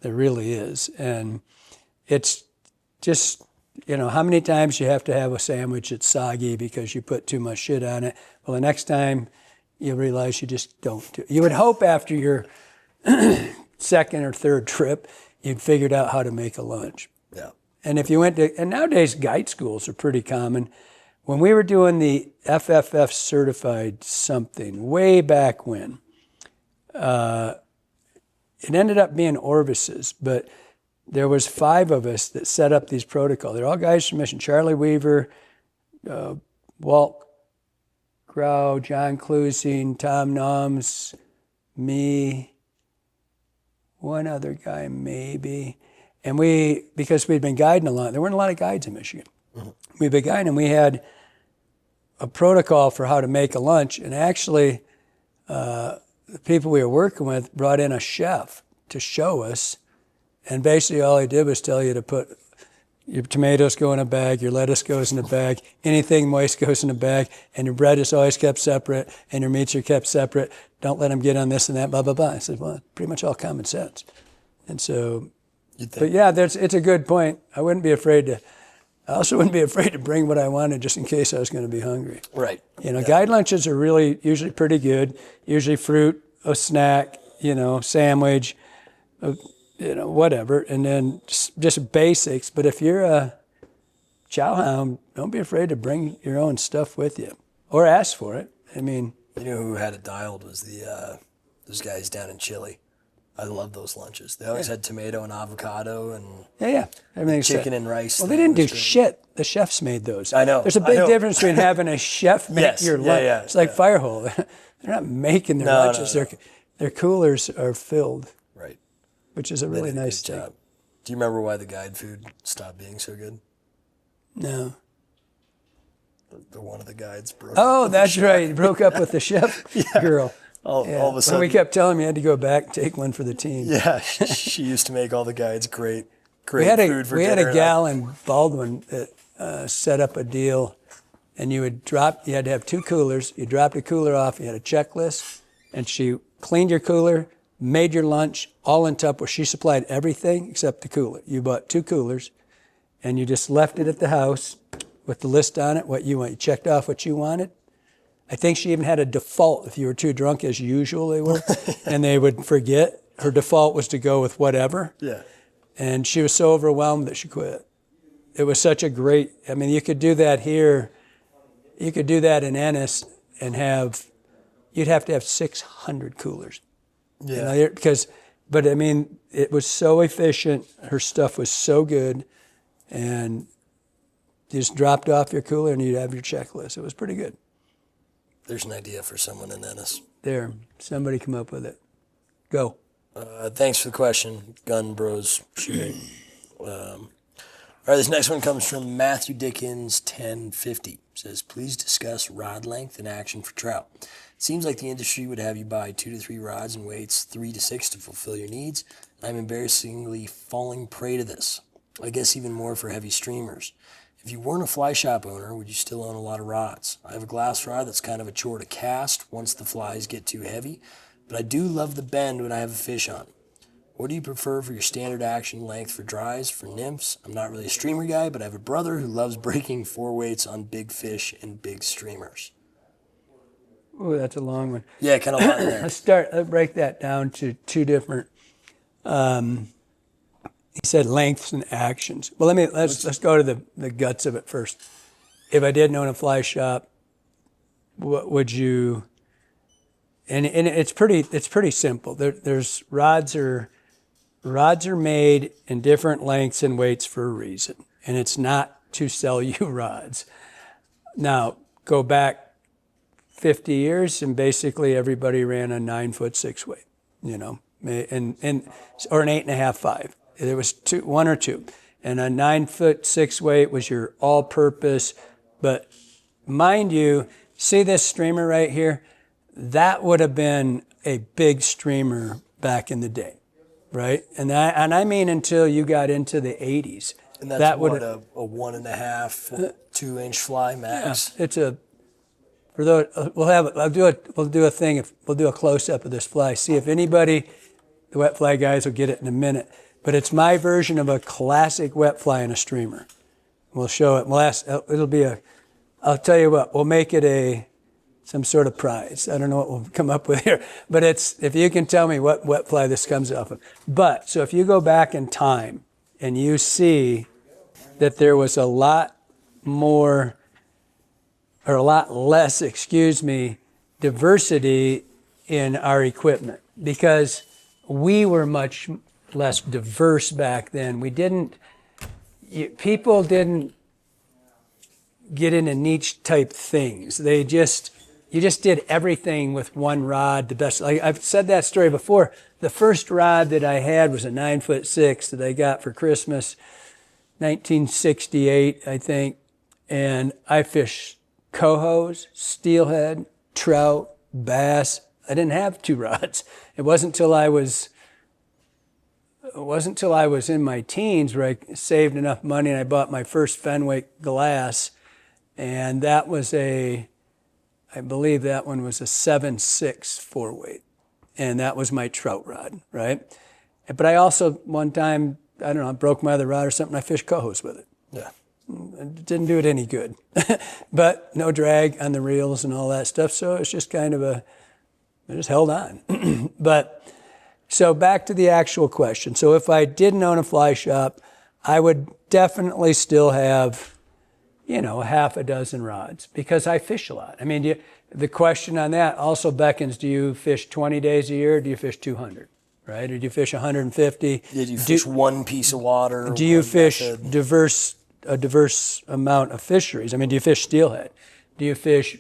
There really is. And it's just, how many times you have to have a sandwich that's soggy because you put too much shit on it. Well, the next time you realize you just don't do it. You would hope after your second or third trip, you'd figured out how to make a lunch. Yeah. And if you went to, and nowadays guide schools are pretty common. When we were doing the FFF certified something way back when, it ended up being Orvis's, but there was 5 of us that set up these protocols. They're all guys from Mission. Charlie Weaver, Walt Grau, John Klusing, Tom Noms, me, one other guy maybe. And because we'd been guiding a lot, there weren't a lot of guides in Michigan. We'd been guiding, and we had a protocol for how to make a lunch. And actually, the people we were working with brought in a chef to show us. And basically all he did was tell you to put your tomatoes go in a bag, your lettuce goes in a bag, anything moist goes in a bag, and your bread is always kept separate, and your meats are kept separate. Don't let them get on this and that, blah, blah, blah. I said, well, pretty much all common sense. And so, but yeah, it's a good point. I also wouldn't be afraid to bring what I wanted just in case I was going to be hungry. Right. Guide lunches are really usually pretty good. Usually fruit, a snack, sandwich, whatever, and then just basics. But if you're a chow hound, don't be afraid to bring your own stuff with you or ask for it. I mean, who had it dialed was those guys down in Chile. I love those lunches. They always had tomato and avocado and everything's chicken and rice. Well, they didn't do shit. The chefs made those. I know. There's a big difference between having a chef make your lunch. Yeah, it's like Firehole. They're not making their lunches. No. Their coolers are filled. Right. Which is a really nice thing. Job. Do you remember why the guide food stopped being so good? No. The one of the guides broke. Oh, that's right. He broke up with the chef girl. All of a sudden. When we kept telling him he had to go back and take one for the team. Yeah, she used to make all the guides great food for dinner. We had a gal in Baldwin that set up a deal, and you had to have 2 coolers. You dropped a cooler off, you had a checklist, and she cleaned your cooler, made your lunch, all in Tupperware. She supplied everything except the cooler. You bought 2 coolers, and you just left it at the house with the list on it, what you want. You checked off what you wanted. I think she even had a default if you were too drunk, as usual they were, and they would forget. Her default was to go with whatever. Yeah. And she was so overwhelmed that she quit. It was such a great, you could do that here. You could do that in Ennis and you'd have to have 600 coolers. Yeah. It was so efficient. Her stuff was so good. And you just dropped off your cooler and you'd have your checklist. It was pretty good. There's an idea for someone in Ennis. There, somebody come up with it. Go. Thanks for the question, Gun Bros Shooting. All right, this next one comes from Matthew Dickens 1050. It says, please discuss rod length and action for trout. It seems like the industry would have you buy 2 to 3 rods and weights 3 to 6 to fulfill your needs. I'm embarrassingly falling prey to this. I guess even more for heavy streamers. If you weren't a fly shop owner, would you still own a lot of rods? I have a glass rod that's kind of a chore to cast once the flies get too heavy, but I do love the bend when I have a fish on. What do you prefer for your standard action length for dries, for nymphs? I'm not really a streamer guy, but I have a brother who loves breaking 4 weights on big fish and big streamers. Oh, that's a long one. Yeah, kind of long there. Let's break that down to 2 different. He said lengths and actions. Well, let's go to the guts of it first. If I didn't own a fly shop, what would you? And it's pretty simple. There's rods are made in different lengths and weights for a reason, and it's not to sell you rods. Now go back 50 years, and basically everybody ran a 9-foot 6 weight, and or an 8.5 5. There was 1 or 2, and a 9-foot 6 weight was your all-purpose. But mind you, see this streamer right here? That would have been a big streamer back in the day, right? And I mean until you got into the 80s. And that's what a 1.5, 2-inch fly max. Yeah, it's a. For those, we'll do a thing. We'll do a close up of this fly. See if anybody, the wet fly guys, will get it in a minute. But it's my version of a classic wet fly in a streamer. We'll show it. I'll tell you what, we'll make it some sort of prize. I don't know what we'll come up with here. But if you can tell me what wet fly this comes off of. But, so if you go back in time and you see that there was a lot less, diversity in our equipment, because we were much less diverse back then. People didn't get into niche type things. You just did everything with one rod, the best. Like I've said that story before. The first rod that I had was a 9'6" that I got for Christmas, 1968, I think. And I fished cohos, steelhead, trout, bass. I didn't have two rods. It wasn't until I was in my teens where I saved enough money and I bought my first Fenwick glass. And that was I believe that one was a 7.6 4-weight. And that was my trout rod, right? But I also, one time, I don't know, I broke my other rod or something, I fished cohos with it. Yeah. It didn't do it any good. But no drag on the reels and all that stuff. So it's just kind of I just held on. But so back to the actual question. So if I didn't own a fly shop, I would definitely still have, half a dozen rods because I fish a lot. I mean, the question on that also beckons, do you fish 20 days a year or do you fish 200, right? Or do you fish 150? Did you fish one piece of water? Do you fish a diverse amount of fisheries? I mean, do you fish steelhead? Do you fish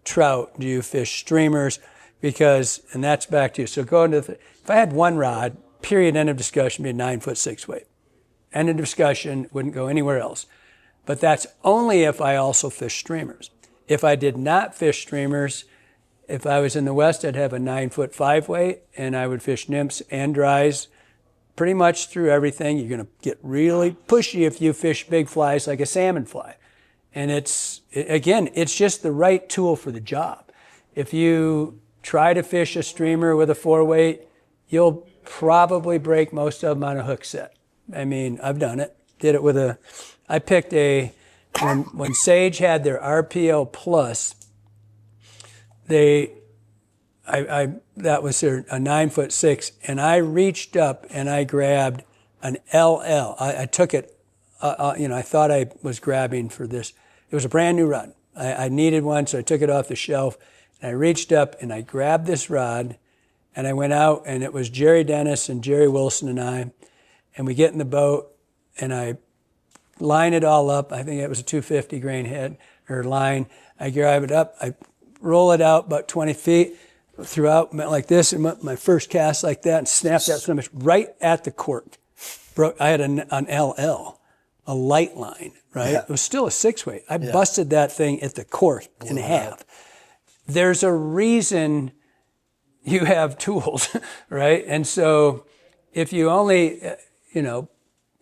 trout? Do you fish streamers? And that's back to you. So if I had one rod, period, end of discussion, be a 9'6" weight. End of discussion, wouldn't go anywhere else. But that's only if I also fish streamers. If I did not fish streamers, if I was in the West, I'd have a 9'5" weight, and I would fish nymphs and dries pretty much through everything. You're going to get really pushy if you fish big flies like a salmon fly. And it's just the right tool for the job. If you try to fish a streamer with a 4-weight, you'll probably break most of them on a hook set. I mean, I've done it. Did it with I picked when Sage had their RPO Plus, that was a 9'6", and I reached up and I grabbed an LL. I took it, I thought I was grabbing for this. It was a brand new rod. I needed one, so I took it off the shelf, and I reached up and I grabbed this rod, and I went out, and it was Jerry Dennis and Jerry Wilson and we get in the boat, and I line it all up. I think it was a 250 grain head or line. I grab it up, I roll it out about 20 feet, threw out like this, and my first cast like that, and snapped that swim right at the cork. I had an LL, a light line, right? Yeah. It was still a 6-weight. I busted that thing at the cork in half. There's a reason you have tools, right? And so if you only,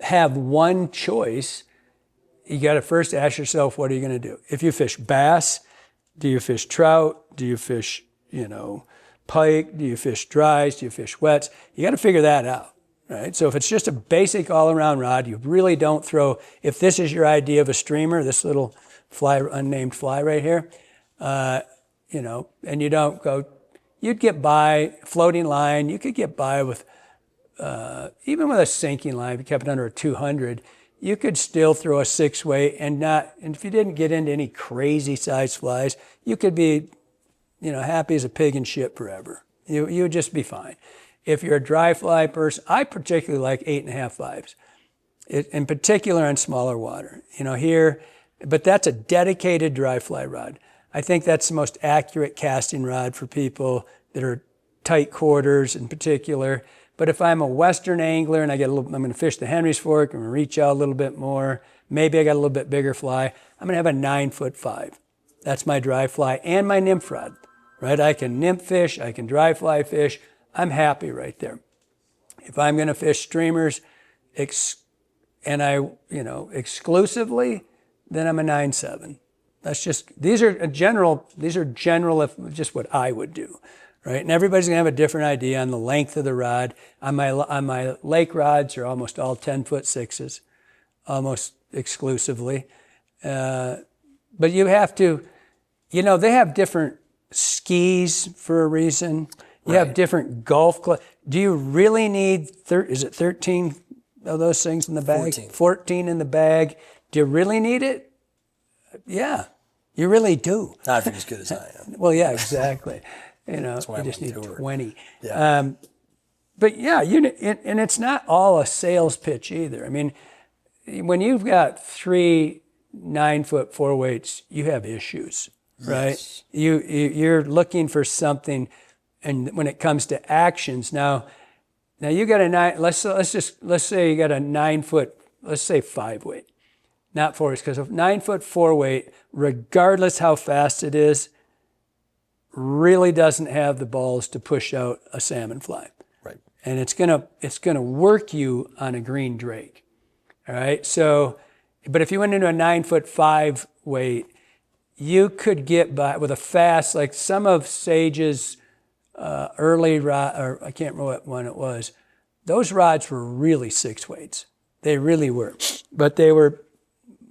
have one choice, you got to first ask yourself, what are you going to do? If you fish bass, do you fish trout? Do you fish, pike? Do you fish dries? Do you fish wets? You got to figure that out, right? So if it's just a basic all-around rod, you really don't throw, if this is your idea of a streamer, this little unnamed fly right here, and you don't go, you'd get by floating line. You could get by with, even with a sinking line, if you kept it under a 200, you could still throw a 6-weight and if you didn't get into any crazy size flies, you could be, happy as a pig in shit forever. You would just be fine. If you're a dry fly person, I particularly like 8.5 5s, in particular on smaller water. But that's a dedicated dry fly rod. I think that's the most accurate casting rod for people that are tight quarters in particular. But if I'm a Western angler and I'm going to fish the Henry's Fork, I'm going to reach out a little bit more, maybe I got a little bit bigger fly, I'm going to have a 9'5". That's my dry fly and my nymph rod, right? I can nymph fish, I can dry fly fish. I'm happy right there. If I'm going to fish streamers exclusively, then I'm a 9'7". That's just, these are general, just what I would do. Right? And everybody's gonna have a different idea on the length of the rod. On my lake rods are almost all 10'6", almost exclusively. But you have to, they have different skis for a reason. You have different golf clubs. Do you really need, is it 13 of those things in the bag? 14 in the bag. Do you really need it? Yeah, you really do. Not if you're as good as I am. Well, yeah, exactly. You That's why just need 20. 20. Yeah. but yeah, and it's not all a sales pitch either. I mean, when you've got 3 9-foot 4 weights, you have issues, right? Yes. You're looking for something, and when it comes to actions, now you got a 9. Let's say you got a 9-foot, let's say 5 weight, not 4 weights, because a 9-foot 4 weight, regardless how fast it is, really doesn't have the balls to push out a salmon fly. Right. And it's gonna work you on a green drake. All right. So, but if you went into a 9-foot 5 weight, you could get by with a fast, like some of Sage's early rod, or I can't remember what one it was. Those rods were really 6 weights. They really were, but they were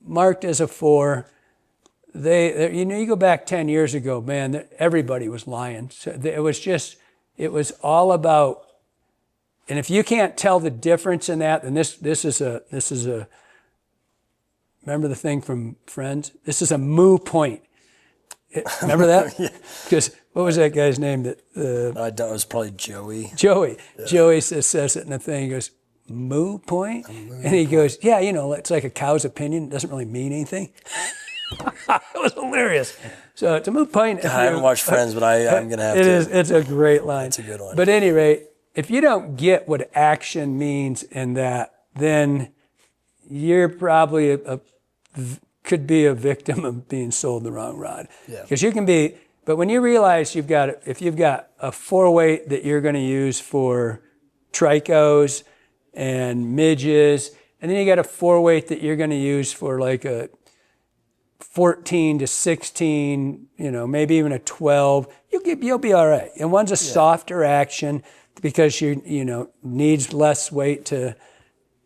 marked as a 4. You go back 10 years ago, man, everybody was lying. So it was all about, and if you can't tell the difference in that, then this is a, remember the thing from Friends? This is a moo point. Remember that? Because what was that guy's name? That was probably Joey. Joey. Yeah. Joey says it in the thing. He goes, moo point? And he goes, yeah, it's like a cow's opinion. It doesn't really mean anything. It was hilarious. So it's a moot point. I haven't watched Friends, but I'm going to have to. It's a great line. It's a good one. But at any rate, if you don't get what action means in that, then you're probably could be a victim of being sold the wrong rod. Yeah. Because you can be, but when you realize if you've got a 4 weight that you're going to use for tricos and midges, and then you got a 4 weight that you're going to use for like a 14 to 16, maybe even a 12, you'll be all right. And one's a softer action because needs less weight to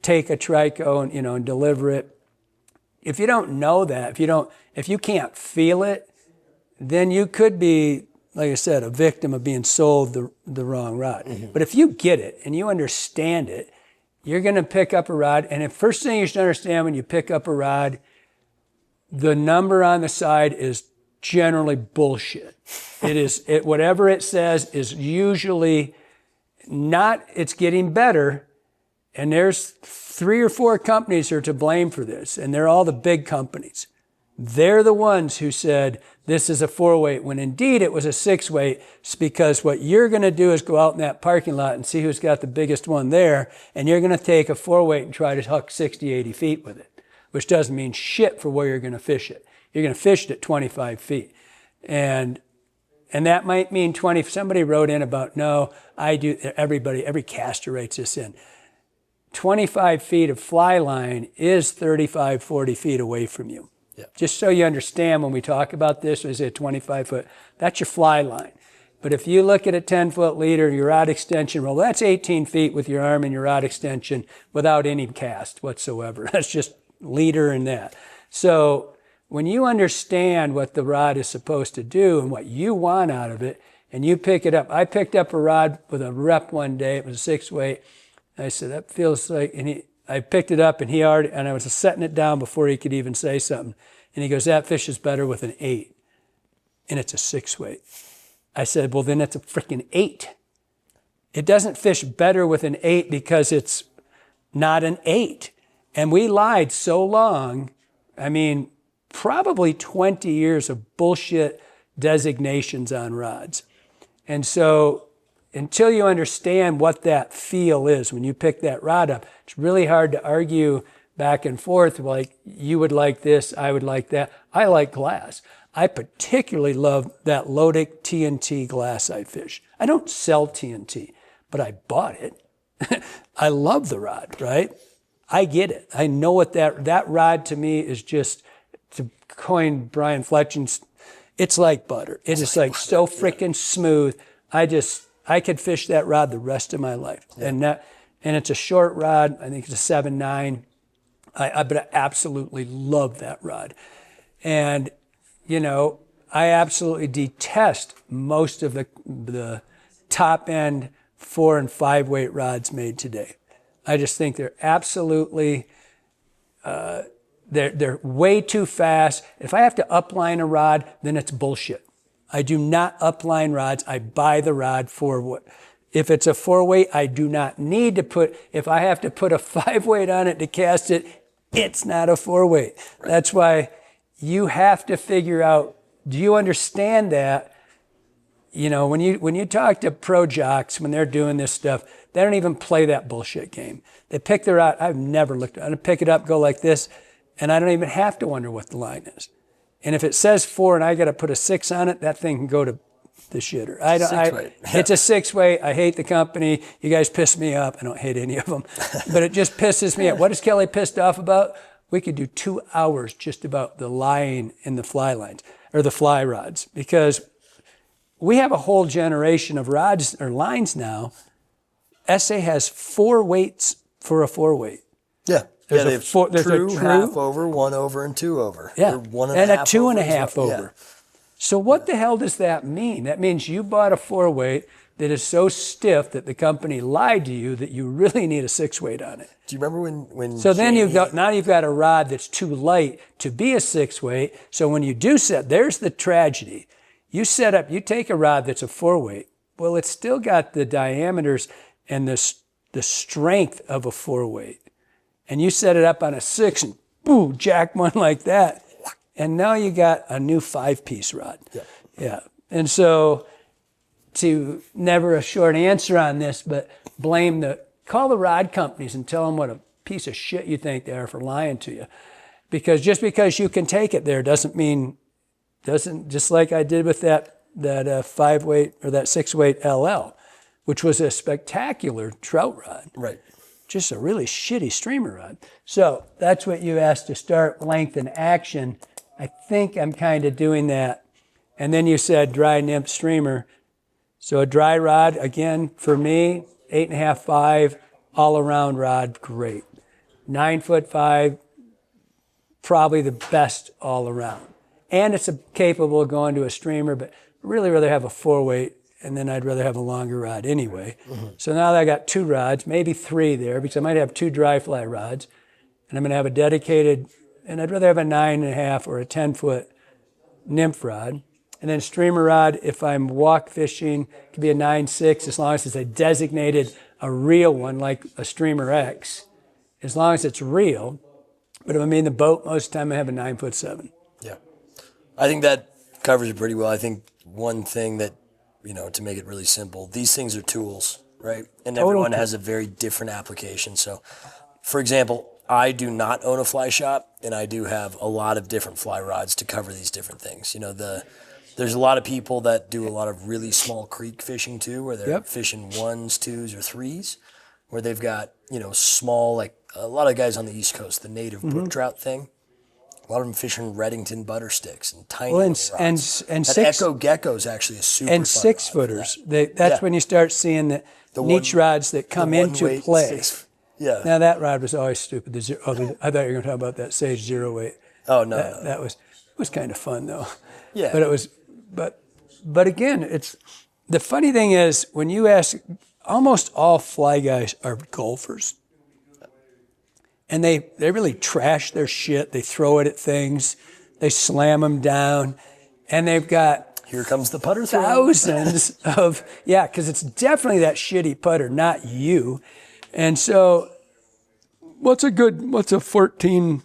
take a trico and deliver it. If you don't know that, if you can't feel it, then you could be, like I said, a victim of being sold the wrong rod. Mm-hmm. But if you get it and you understand it, you're going to pick up a rod. And the first thing you should understand when you pick up a rod, the number on the side is generally bullshit. Whatever it says is usually not, it's getting better. And there's 3 or 4 companies are to blame for this. And they're all the big companies. They're the ones who said, this is a 4 weight, when indeed it was a 6 weight. It's because what you're going to do is go out in that parking lot and see who's got the biggest one there. And you're going to take a 4 weight and try to hook 60, 80 feet with it, which doesn't mean shit for where you're going to fish it. You're going to fish it at 25 feet. And that might mean 20. Somebody wrote in about, no, I do, every caster writes this in. 25 feet of fly line is 35, 40 feet away from you. Yeah. Just so you understand when we talk about this, we say 25 foot, that's your fly line. But if you look at a 10-foot leader, your rod extension roll, that's 18 feet with your arm and your rod extension without any cast whatsoever. That's just leader and that. So when you understand what the rod is supposed to do and what you want out of it, and you pick it up. I picked up a rod with a rep one day. It was a 6 weight. I said, that feels like, I picked it up and I was setting it down before he could even say something. And he goes, that fish is better with an 8. And it's a 6 weight. I said, well, then it's a freaking 8. It doesn't fish better with an 8 because it's not an 8. And we lied so long, probably 20 years of bullshit designations on rods. And so until you understand what that feel is when you pick that rod up, it's really hard to argue back and forth, like you would like this, I would like that. I like glass. I particularly love that Lodic TNT glass I fish. I don't sell TNT, but I bought it. I love the rod, right? I get it. I know what that rod to me is, just to coin Brian Fletchen's, it's like butter. It is like so freaking smooth. I could fish that rod the rest of my life. Yeah. And it's a short rod. I think it's a 7.9. But I absolutely love that rod. And, I absolutely detest most of the top end 4 and 5 weight rods made today. I just think they're absolutely, they're way too fast. If I have to upline a rod, then it's bullshit. I do not upline rods. I buy the rod for what, If it's a 4-weight, I do not need to put, if I have to put a 5-weight on it to cast it, it's not a 4-weight. Right. That's why you have to figure out, do you understand that? You know, when you talk to pro jocks, when they're doing this stuff, they don't even play that bullshit game. They pick their out. I've never looked at it. I pick it up, go like this, and I don't even have to wonder what the line is. And if it says 4 and I got to put a 6 on it, that thing can go to the shitter. It's a 6-weight. I hate the company. You guys piss me off. I don't hate any of them, but it just pisses me off. What is Kelly pissed off about? We could do 2 hours just about the line in the fly lines or the fly rods, because we have a whole generation of rods or lines now. SA has 4 weights for a 4-weight. Yeah. There's they have true, half over, 1 over, and 2 over. Yeah. Or 1 and a 2 over and a half over. Yeah. So what the hell does that mean? That means you bought a 4-weight that is so stiff that the company lied to you that you really need a 6-weight on it. Do you remember when So then you've got a rod that's too light to be a 6-weight. So when you do set, there's the tragedy. You take a rod that's a 4-weight. Well, it's still got the diameters and the strength of a 4-weight. And you set it up on a 6 and boo, jack one like that. And now you got a new 5-piece rod. Yeah. And so, to never a short answer on this, but call the rod companies and tell them what a piece of shit you think they are for lying to you. Because just because you can take it there doesn't, just like I did with that 5-weight or that 6-weight LL, which was a spectacular trout rod. Right. Just a really shitty streamer rod. So that's what you asked to start, length and action. I think I'm kind of doing that. And then you said dry nymph streamer. So a dry rod, again, for me, 8.5, 5, all around rod, great. 9'5", probably the best all around. And it's capable of going to a streamer, but really rather have a 4-weight, and then I'd rather have a longer rod anyway. Mm-hmm. So now that I got 2 rods, maybe 3 there, because I might have 2 dry fly rods, and I'm going to have a dedicated, and I'd rather have a 9.5 or a 10-foot nymph rod. And then streamer rod, if I'm walk fishing, it could be a 9.6, as long as it's a designated, a real one, like a Streamer X, as long as it's real. But if I'm in the boat, most of the time I have a 9'7". Yeah. I think that covers it pretty well. I think one thing that, to make it really simple, these things are tools, right? And everyone has a very different application. So, for example, I do not own a fly shop, and I do have a lot of different fly rods to cover these different things. There's a lot of people that do a lot of really small creek fishing too, where they're fishing 1s, 2s, or 3s, where they've got, small, like a lot of guys on the East Coast, the native brook trout thing. A lot of them fishing Reddington butter sticks and tiny rods. And Echo Gecko is actually a super and fun 6-footers. That's when you start seeing the niche rods that come into play. Yeah. Now that rod was always stupid. I thought you were going to talk about that Sage 0-weight. Oh no, that was kind of fun though. Yeah. But it was, but again, it's the funny thing is when you ask, almost all fly guys are golfers. And they really trash their shit. They throw it at things. They slam them down. And they've got here comes the putter thousands of, because it's definitely that shitty putter, not you. And so what's a 14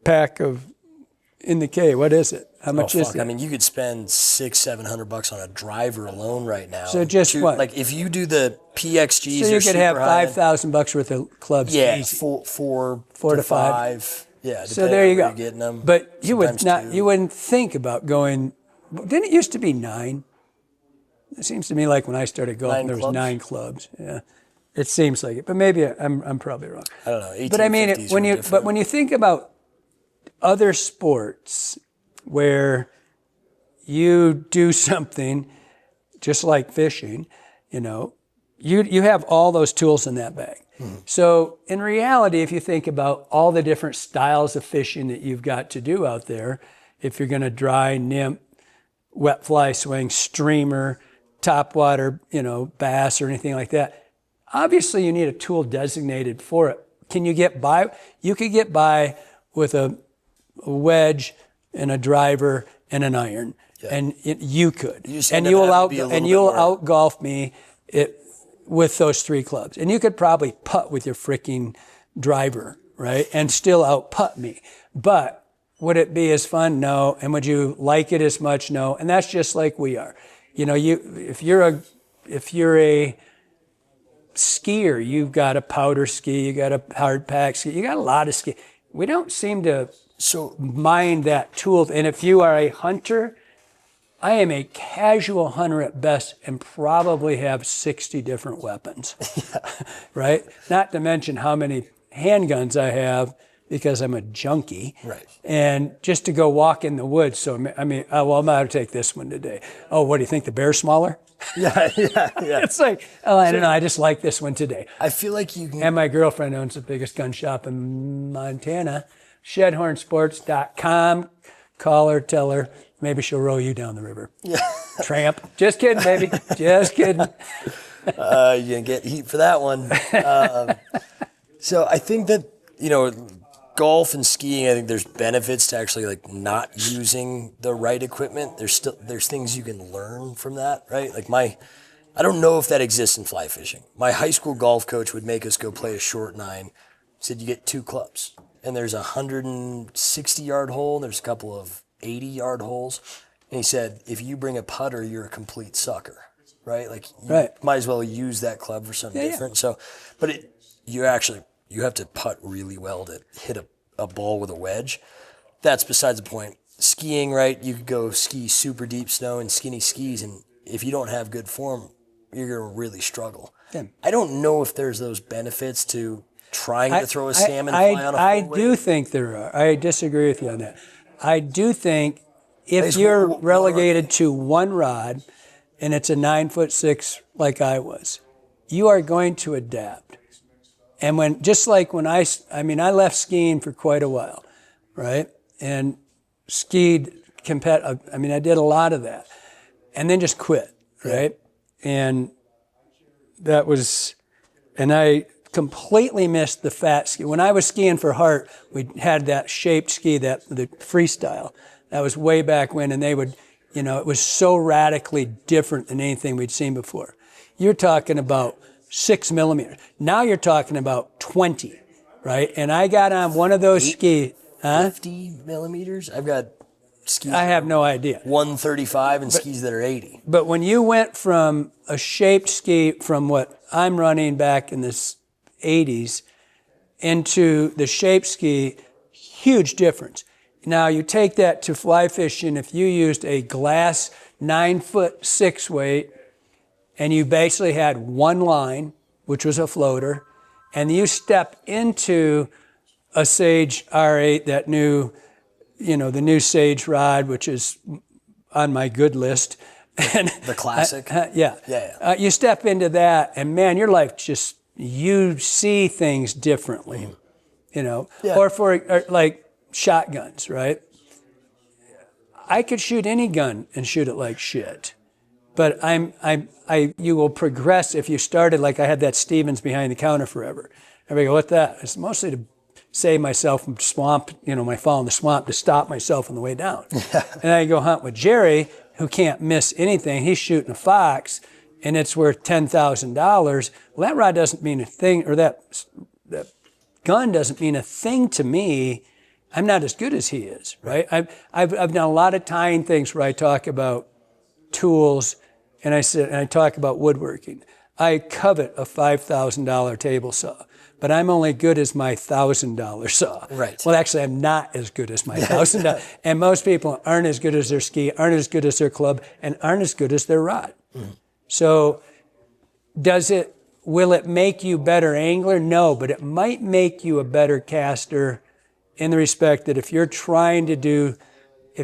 pack of in the K? What is it? How much is it? I mean, you could spend $600-700 on a driver alone right now. So just what? Like if you do the PXGs, so you could have $5,000 worth of clubs. Yeah, easy. four to five. Yeah. So there you go. You're getting them. But you wouldn't think about going. Didn't it used to be 9? It seems to me like when I started golfing, there was 9 clubs. Yeah. It seems like it, but maybe I'm probably wrong. I don't know. But I mean, when you think about other sports where you do something just like fishing, you have all those tools in that bag. Mm-hmm. So in reality, if you think about all the different styles of fishing that you've got to do out there, if you're going to dry, nymph, wet fly swing, streamer, topwater, bass or anything like that, obviously you need a tool designated for it. Can you get by? You could get by with a wedge and a driver and an iron, and you could, and you'll out golf me with those 3 clubs. And you could probably putt with your freaking driver, right? And still out putt me. But would it be as fun? No. And would you like it as much? No. And that's just like we are. If you're a skier, you've got a powder ski, you got a hard pack ski, you got a lot of ski. We don't seem to mind that tool. And if you are a hunter, I am a casual hunter at best and probably have 60 different weapons, right? Not to mention how many handguns I have because I'm a junkie. Right. And just to go walk in the woods. So, I'm going to take this one today. Oh, what do you think? The bear's smaller? Yeah. It's like, I don't know. I just like this one today. I feel like you can. And my girlfriend owns the biggest gun shop in Montana, shedhornsports.com. Call her, tell her. Maybe she'll row you down the river. Yeah. Tramp. Just kidding, baby. Just kidding. You're going to get heat for that one. So I think that, golf and skiing, I think there's benefits to actually like not using the right equipment. There's things you can learn from that, right? Like I don't know if that exists in fly fishing. My high school golf coach would make us go play a short 9. Said you get 2 clubs, and there's a 160-yard hole. There's a couple of 80-yard holes, and he said if you bring a putter, you're a complete sucker, right? Like you might as well use that club for something different. Yeah. So, but you have to putt really well to hit a ball with a wedge. That's besides the point. Skiing, right? You could go ski super deep snow and skinny skis, and if you don't have good form, you're going to really struggle. Yeah. I don't know if there's those benefits to trying to throw a salmon fly on a I do think there are. I disagree with you on that. I do think if you're relegated to one rod and it's a 9'6" like I was, you are going to adapt. And when I left skiing for quite a while, right? And skied, I did a lot of that. And then just quit, right? And I completely missed the fat ski. When I was skiing for Hart, we had that shaped ski, the freestyle. That was way back when, and they would, it was so radically different than anything we'd seen before. You're talking about 6 millimeters. Now you're talking about 20, right? And I got on one of those skis. 50 millimeters? I've got skis. I have no idea. 135 and skis that are 80. But when you went from a shaped ski from what I'm running back in the 80s into the shaped ski, huge difference. Now you take that to fly fishing. If you used a glass 9'6" weight, and you basically had one line, which was a floater, and you step into a Sage R8, that new, the new Sage rod, which is on my good list. And the classic? Yeah. You step into that, and man, your life just, you see things differently, or for like shotguns, right? I could shoot any gun and shoot it like shit. But you will progress if you started like I had that Stevens behind the counter forever. Everybody go, what's that? It's mostly to save myself from swamp, my fall in the swamp, to stop myself on the way down. And I go hunt with Jerry, who can't miss anything. He's shooting a fox, and it's worth $10,000. Well, that rod doesn't mean a thing, or that gun doesn't mean a thing to me. I'm not as good as he is, right? I've done a lot of tying things where I talk about tools, and I talk about woodworking. I covet a $5,000 table saw, but I'm only good as my $1,000 saw. Right. Well, actually, I'm not as good as my $1,000. And most people aren't as good as their ski, aren't as good as their club, and aren't as good as their rod. Mm. So will it make you a better angler? No, but it might make you a better caster in the respect that if you're trying to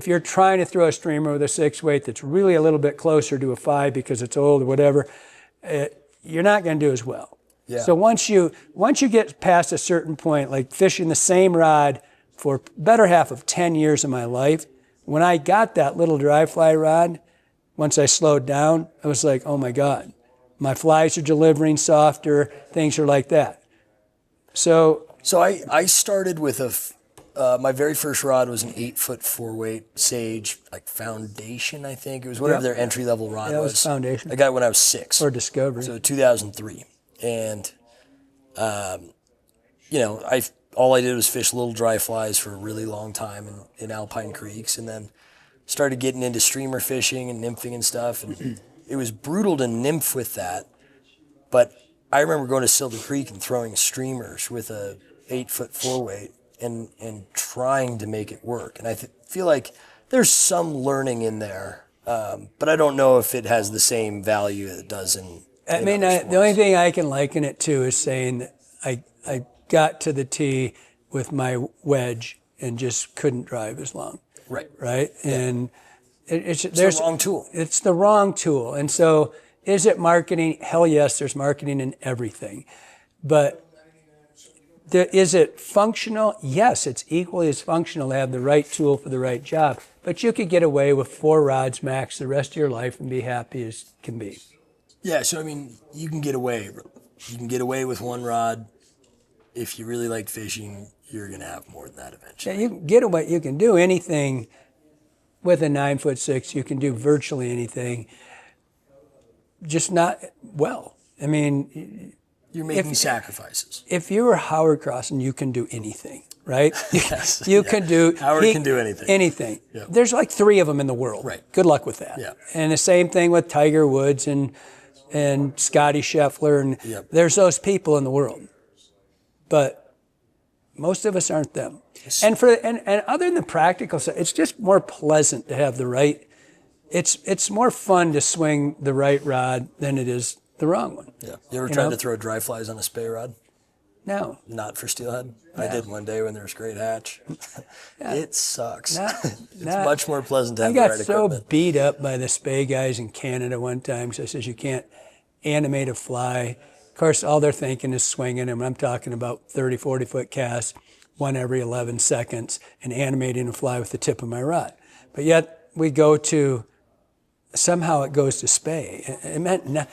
throw a streamer with a 6 weight that's really a little bit closer to a 5 because it's old or whatever, you're not going to do as well. Yeah. So once you get past a certain point, like fishing the same rod for better half of 10 years of my life, when I got that little dry fly rod, once I slowed down, I was like, oh my God, my flies are delivering softer, things are like that. So I started with my very first rod was an 8-foot 4-weight Sage, like Foundation, I think. It was whatever their entry-level rod Yeah, it was. was Foundation. I got it when I was 6. Or Discovery. So 2003. And, all I did was fish little dry flies for a really long time in alpine creeks, and then started getting into streamer fishing and nymphing and stuff. And it was brutal to nymph with that. But I remember going to Silver Creek and throwing streamers with a 8-foot 4-weight and trying to make it work. And I feel like there's some learning in there, but I don't know if it has the same value it does in the only thing I can liken it to is saying that I got to the tee with my wedge and just couldn't drive as long. Right. Right? Yeah. And it's the wrong tool. It's the wrong tool. And so is it marketing? Hell yes, there's marketing in everything. But is it functional? Yes, it's equally as functional to have the right tool for the right job. But you could get away with 4 rods max the rest of your life and be happy as can be. Yeah, so I mean, you can get away. You can get away with 1 rod. If you really like fishing, you're going to have more than that eventually. Yeah, you can get away. You can do anything with a 9'6". You can do virtually anything. Just not well. I mean, you're making sacrifices. If you were Howard Crossing, you can do anything, right? Yes. You can do. Howard can do anything. Anything. Yep. There's like 3 of them in the world. Right. Good luck with that. Yeah. And the same thing with Tiger Woods and Scotty Scheffler, and there's those people in the world. But most of us aren't them. Yes. And other than the practical stuff, it's just more pleasant to have the right. It's more fun to swing the right rod than it is the wrong one. Yeah. You ever tried to throw dry flies on a spey rod? No. Not for steelhead? No. I did one day when there was great hatch. Yeah. It sucks. It's much more pleasant to have the right equipment. I got so beat up by the spey guys in Canada one time. So I says, you can't animate a fly. Of course, all they're thinking is swinging them. I'm talking about 30, 40-foot casts, 1 every 11 seconds, and animating a fly with the tip of my rod. But yet we go to, somehow it goes to spey. It meant,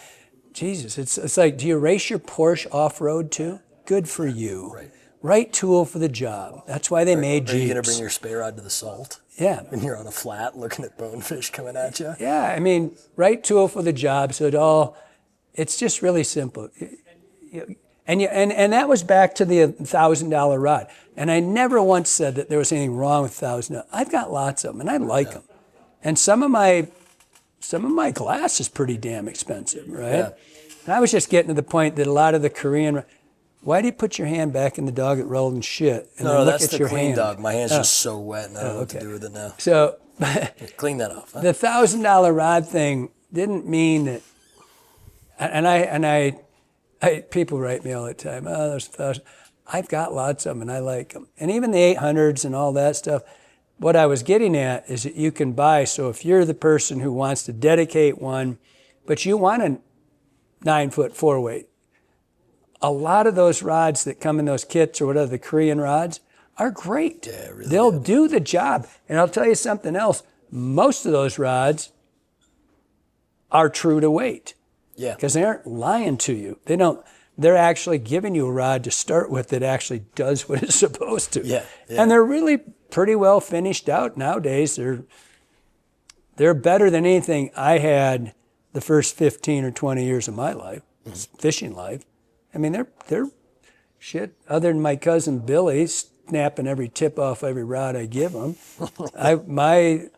Jesus, it's like, do you race your Porsche off-road too? Good for you. Right tool for the job. That's why they made Jeeps. Are you going to bring your spey rod to the salt? Yeah. And you're on a flat looking at bonefish coming at you? Yeah, I mean, right tool for the job. So it's just really simple. And that was back to the $1,000 rod. And I never once said that there was anything wrong with $1,000. I've got lots of them, and I like them. And some of my glass is pretty damn expensive, right? Yeah. And I was just getting to the point that a lot of the Korean, why do you put your hand back in the dog that rolled in shit? And no, look that's at the your clean hand? dog. My hand's just so wet, and I don't know what to do with it now. So clean that off. Huh? The $1,000 rod thing didn't mean that. And I people write me all the time. Oh, there's 1,000. I've got lots of them, and I like them. And even the 800s and all that stuff. What I was getting at is that you can buy. So if you're the person who wants to dedicate one, but you want a 9-foot 4-weight, a lot of those rods that come in those kits or whatever, the Korean rods, are great. Yeah, really They'll do the job. And I'll tell you something else. Most of those rods are true to weight. Yeah. Because they aren't lying to you. They're actually giving you a rod to start with that actually does what it's supposed to. Yeah. And they're really pretty well finished out nowadays. They're better than anything I had the first 15 or 20 years of my life, fishing life. I mean, they're shit. Other than my cousin Billy snapping every tip off every rod I give him, my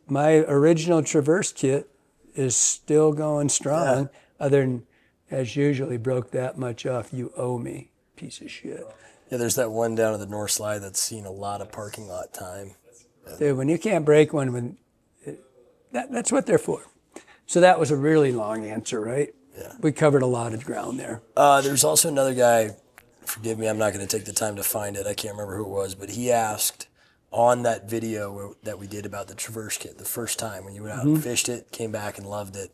original Traverse kit is still going strong. Yeah. Other than, as usual, he broke that much off. You owe me, piece of shit. Yeah, there's that one down at the North Slide that's seen a lot of parking lot time. Dude, when you can't break one, that's what they're for. So that was a really long answer, right? Yeah. We covered a lot of ground there. There's also another guy, forgive me, I'm not going to take the time to find it. I can't remember who it was, but he asked on that video that we did about the Traverse kit the first time when you went out and fished it, came back and loved it.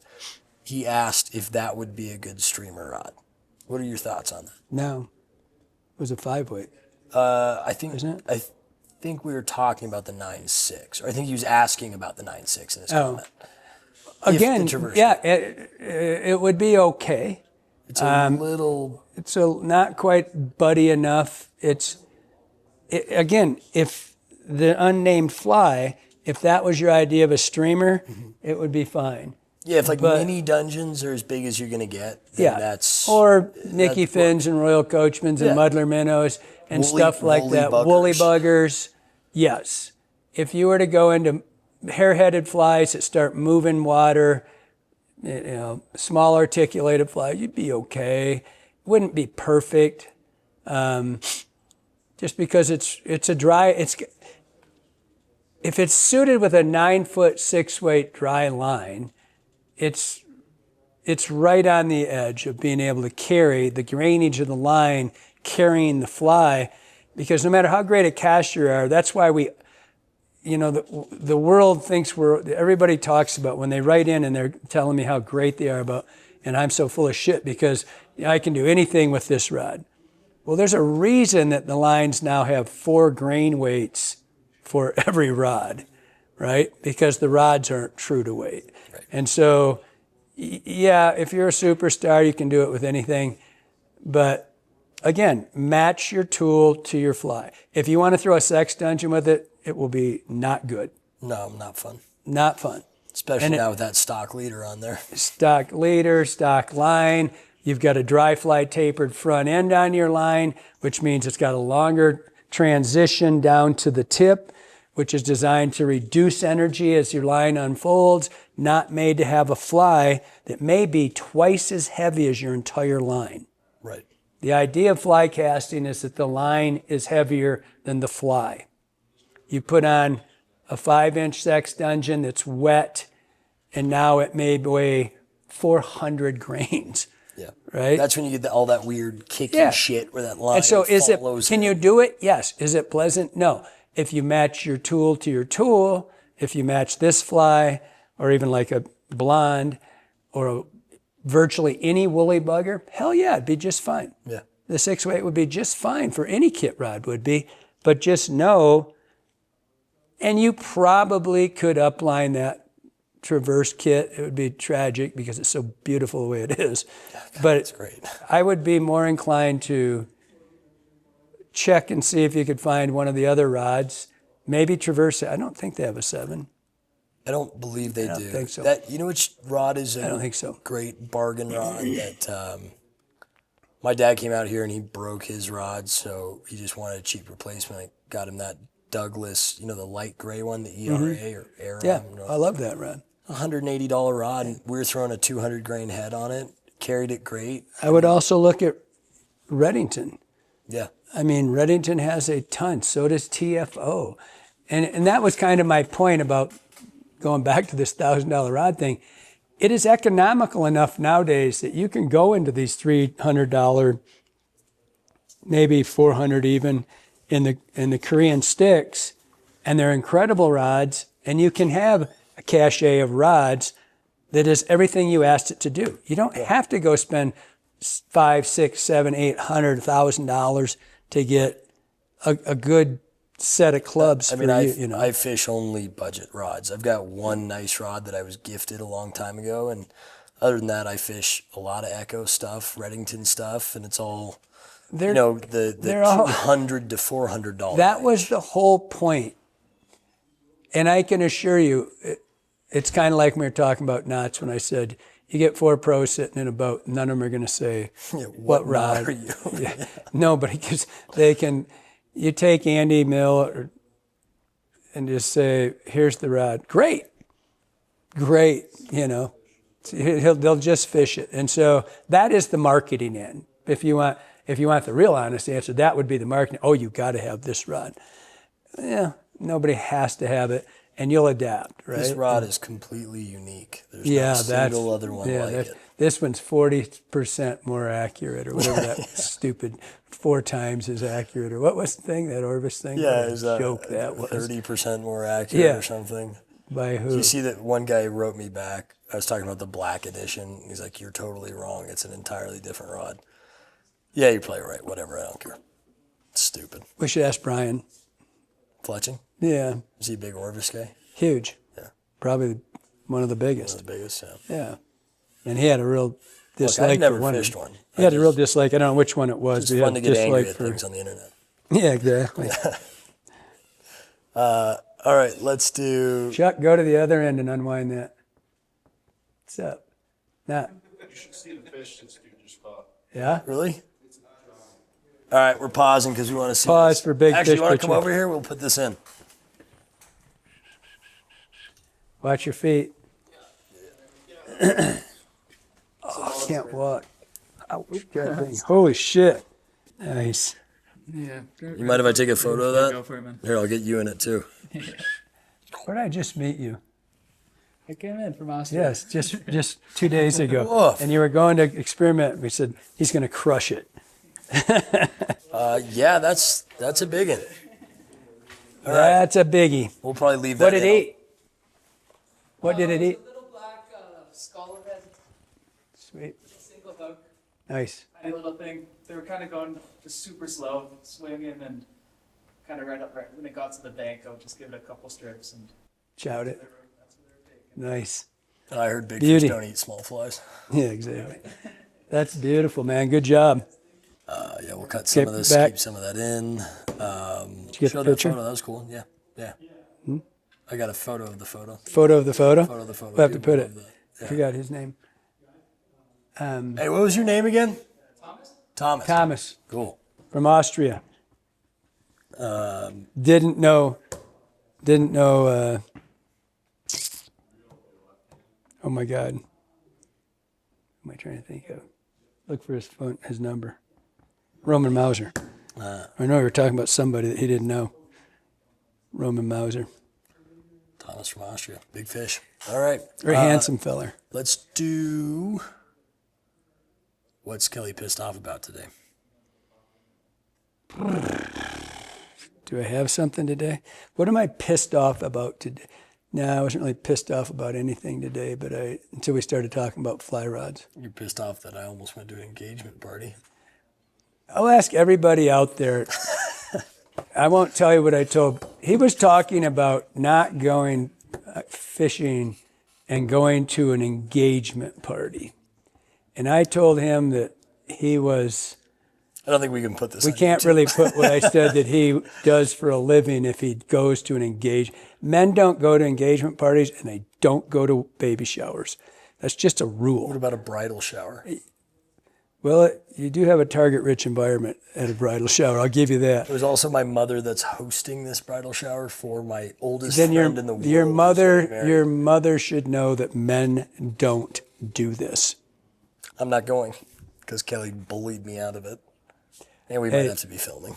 He asked if that would be a good streamer rod. What are your thoughts on that? No. It was a 5-weight. I think, isn't it? I think we were talking about the 9.6, or I think he was asking about the 9.6 in his comment. Again, yeah, it would be okay. It's a little... It's not quite buddy enough. Again, if the unnamed fly, if that was your idea of a streamer, it would be fine. Yeah, if like mini dungeons are as big as you're going to get, then that's... Or Nicky Fins and Royal Coachmans and Muddler Minnows and stuff like that. Woolly buggers. Yes. If you were to go into hair-headed flies that start moving water, small articulated flies, you'd be okay. It wouldn't be perfect. Just because it's a dry... If it's suited with a 9-foot 6-weight dry line, it's right on the edge of being able to carry the grainage of the line, carrying the fly, because no matter how great a caster you are, that's why the world thinks everybody talks about when they write in and they're telling me how great they are about, and I'm so full of shit because I can do anything with this rod. Well, there's a reason that the lines now have 4 grain weights for every rod, right? Because the rods aren't true to weight. Right. And so, yeah, if you're a superstar, you can do it with anything. But again, match your tool to your fly. If you want to throw a sex dungeon with it, it will be not good. No, not fun. Not fun. Especially now with that stock leader on there. Stock leader, stock line. You've got a dry fly tapered front end on your line, which means it's got a longer transition down to the tip, which is designed to reduce energy as your line unfolds, not made to have a fly that may be twice as heavy as your entire line. Right. The idea of fly casting is that the line is heavier than the fly. You put on a 5-inch sex dungeon that's wet, and now it may weigh 400 grains. Yeah. Right? That's when you get all that weird kicking shit where that line and so follows. Can you do it? Yes. Is it pleasant? No. If you match your tool to your tool, if you match this fly, or even like a blonde, or virtually any woolly bugger, hell yeah, it'd be just fine. Yeah. The 6-weight would be just fine for any kit rod would be, but just know, and you probably could upline that Traverse kit. It would be tragic because it's so beautiful the way it is. But it's great. I would be more inclined to check and see if you could find one of the other rods. Maybe Traverse. I don't think they have a 7. I don't believe they do. I don't think so. You know which rod is I don't think so. Great bargain rod that my dad came out here and he broke his rod, so he just wanted a cheap replacement. I got him that Douglas, the light gray one, the ERA or Era. Yeah, I love that rod. $180 rod, and we were throwing a 200 grain head on it. Carried it great. I would also look at Redington. Yeah. I mean, Redington has a ton. So does TFO. And that was kind of my point about going back to this $1,000 rod thing. It is economical enough nowadays that you can go into these $300, maybe $400 even, in the Korean sticks, and they're incredible rods, and you can have a cache of rods that is everything you asked it to do. You don't have to go spend $500, $600, $700, $800,000 to get a good set of clubs. I fish only budget rods. I've got one nice rod that I was gifted a long time ago, and other than that, I fish a lot of Echo stuff, Redington stuff, and it's all the $200 to $400. That was the whole point, and I can assure you, it's kind of like when we were talking about knots when I said you get 4 pros sitting in a boat, none of them are going to say what rod are you. Yeah. No, but because they can. You take Andy Mill and just say, "Here's the rod." Great. They'll just fish it, and so that is the marketing end. If you want the real honest answer, that would be the marketing. Oh, you got to have this rod. Yeah, nobody has to have it, and you'll adapt, right? This rod is completely unique. There's not a single other one like it. This one's 40% more accurate, or whatever that stupid 4 times as accurate, or what was the thing, that Orvis thing? Yeah, it was a joke that was. 30% more accurate or something. By who? You see that one guy wrote me back. I was talking about the black edition. He's like, "You're totally wrong. It's an entirely different rod." Yeah, you're probably right. Whatever. I don't care. It's stupid. We should ask Brian. Fletching? Yeah. Is he a big Orvis guy? Huge. Yeah. Probably one of the biggest. One of the biggest, Yeah. And he had a real dislike. I've never for one fished one. He had a real dislike. I don't know which one it was. It's fun to get angry at things on the internet. Yeah, exactly. All right, let's do. Chuck, go to the other end and unwind that. What's up? Nah. You should see the fish this dude just caught. Yeah? Really? All right, we're pausing because we want to see. Pause this. for big Actually, fish you want to come picture. over here? We'll put this in. Watch your feet. Oh, I can't walk. Ouch, that thing. Holy shit. Nice. Yeah. You mind if I take a photo of Go that? for it, man. Here, I'll get you in it too. Where did I just meet you? I came in from Austria. Yes, just 2 days ago. Woof. And you were going to experiment. We said, he's going to crush it. Yeah, that's a big one. All right, That's a biggie. we'll probably leave that. What did in. it eat? What did it eat? Little black skull head, Sweet. single hook, Nice. tiny little thing. They were kind of going just super slow, swinging, and kind of right when it got to the bank, I would just give it a couple strips and Shout it. that's what they were taking. Nice. I heard big Beauty. fish don't eat small flies. Yeah, exactly. That's beautiful, man. Good job. Yeah, we'll cut some Okay, of this, back. keep some of that in. Did you get Show the that picture? photo. That was cool. Yeah, yeah. I got a photo of the photo. Photo of the photo? Photo of the photo. We'll have to put Of it. the- I yeah. forgot his name. Hey, what was your name again? Thomas. Thomas Cool. from Austria. Didn't know. Oh my God. What am I trying to think of? Look for his phone, his number. Roman Mauser. I know we were talking about somebody that he didn't know. Roman Mauser. Thomas from Austria. Big fish. All right. Very handsome feller. Let's do. What's Kelly pissed off about today? Do I have something today? What am I pissed off about today? No, I wasn't really pissed off about anything today, but until we started talking about fly rods. You're pissed off that I almost went to an engagement party. I'll ask everybody out there. I won't tell you what I told. He was talking about not going fishing and going to an engagement party. And I told him that he was, I don't think we can put this. we on can't YouTube. really put what I said that he does for a living if he goes to an men don't go to engagement parties and they don't go to baby showers. That's just a rule. What about a bridal shower? Well, you do have a target-rich environment at a bridal shower. I'll give you that. It was also my mother that's hosting this bridal shower for my oldest Then friend in the world. your who's mother, getting married. your mother should know that men don't do this. I'm not going because Kelly bullied me out of it, and we Hey. might have to be filming.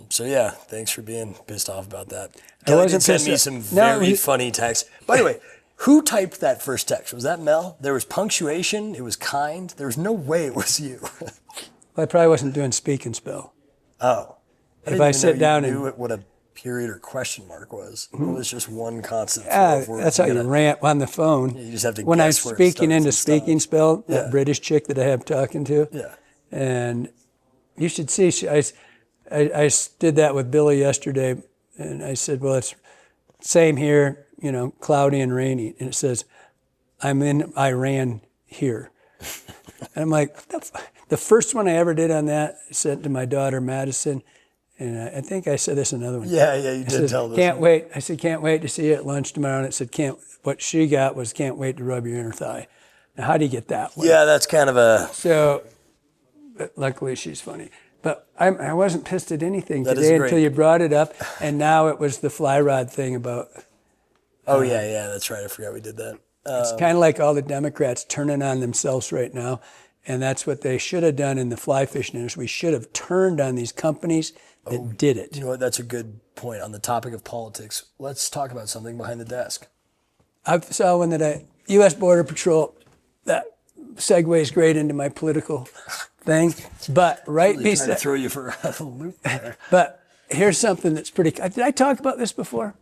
So yeah, thanks for being pissed off about that. Kelly wasn't did send me pissed some off. No, very he- funny texts. By the way, who typed that first text? Was that Mel? There was punctuation. It was kind. There was no way it was you. I probably wasn't doing speak and spell. Oh. If I sit down and knew and what a period or question mark was. It was just one constant. flow ah, of words. that's how you gotta- rant on the phone. You just have to When I'm guess where it speaking starts into and speaking stops. spell, that Yeah. British chick that I have talking to, Yeah. and you should see. I did that with Billy yesterday, and I said, "Well, it's same here, cloudy and rainy." And it says, "I'm in Iran here." And I'm like, the first one I ever did on that, I sent to my daughter Madison, and I think I said this in another one. Yeah, you I did said, tell this. can't wait. I said, can't wait to see you at lunch tomorrow. And it said, can't. What she got was, can't wait to rub your inner thigh. Now, how do you get that one? Yeah, that's kind of a. So, but luckily, she's funny. But I wasn't pissed at anything That is today great. until you brought it up, and now it was the fly rod thing about. Oh yeah, that's right. I forgot we did that. It's kind of like all the Democrats turning on themselves right now, and that's what they should have done in the fly fishing industry. We should have turned on these companies that did it. You know what? That's a good point on the topic of politics. Let's talk about something behind the desk. I saw one that U.S. Border Patrol, that segues great into my political thing, but right Really trying to beside, throw you for a loop there. but here's something that's pretty, did I talk about this before?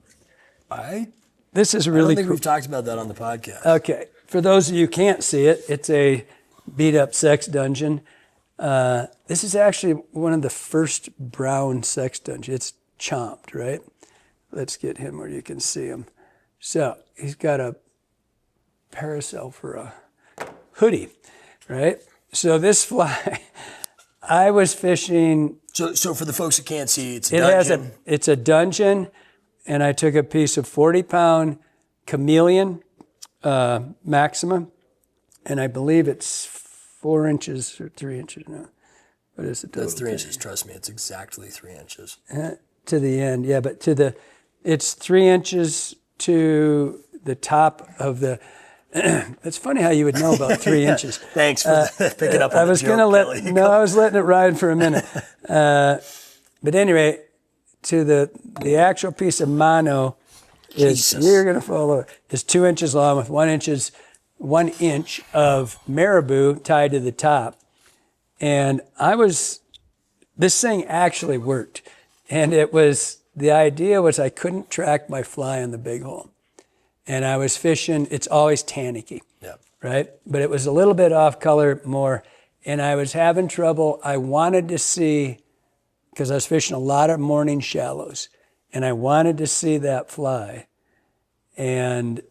I This is don't really think cool. we've talked about that on the podcast. Okay, for those of you who can't see it, it's a beat up sex dungeon. This is actually one of the first brown sex dungeons. It's chomped, right? Let's get him where you can see him. So he's got a parasol for a hoodie, right? So this fly, I was fishing. So for the folks who can't see, it's It has it's a dungeon, and I took a piece of 40-pound chameleon maximum, and I believe it's 4 inches or 3 inches now. What is it? That's 3 inches. Trust me, it's exactly 3 inches. To the end, yeah, but it's 3 inches to the top of the. It's funny how you would know about 3 inches. Thanks for picking up on I was the joke, Kelly. I was letting it ride for a minute. But anyway, to the actual piece of mono is, Jesus. you're going to fall over, is 2 inches long with 1 inch of marabou tied to the top. And this thing actually worked. And the idea was I couldn't track my fly on the big hole. And I was fishing, it's always tannicky, right? But it was a little bit off color more. And I was having trouble. I wanted to see, because I was fishing a lot of morning shallows, and I wanted to see that fly. And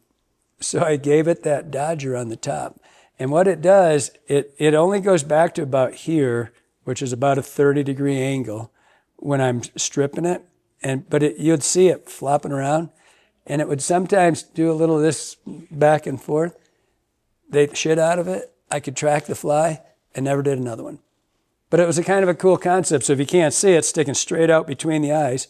so I gave it that dodger on the top. And what it does, it only goes back to about here, which is about a 30-degree angle when I'm stripping it. But you'd see it flopping around. And it would sometimes do a little of this back and forth. They shit out of it. I could track the fly and never did another one. But it was a kind of a cool concept. So if you can't see it, it's sticking straight out between the eyes.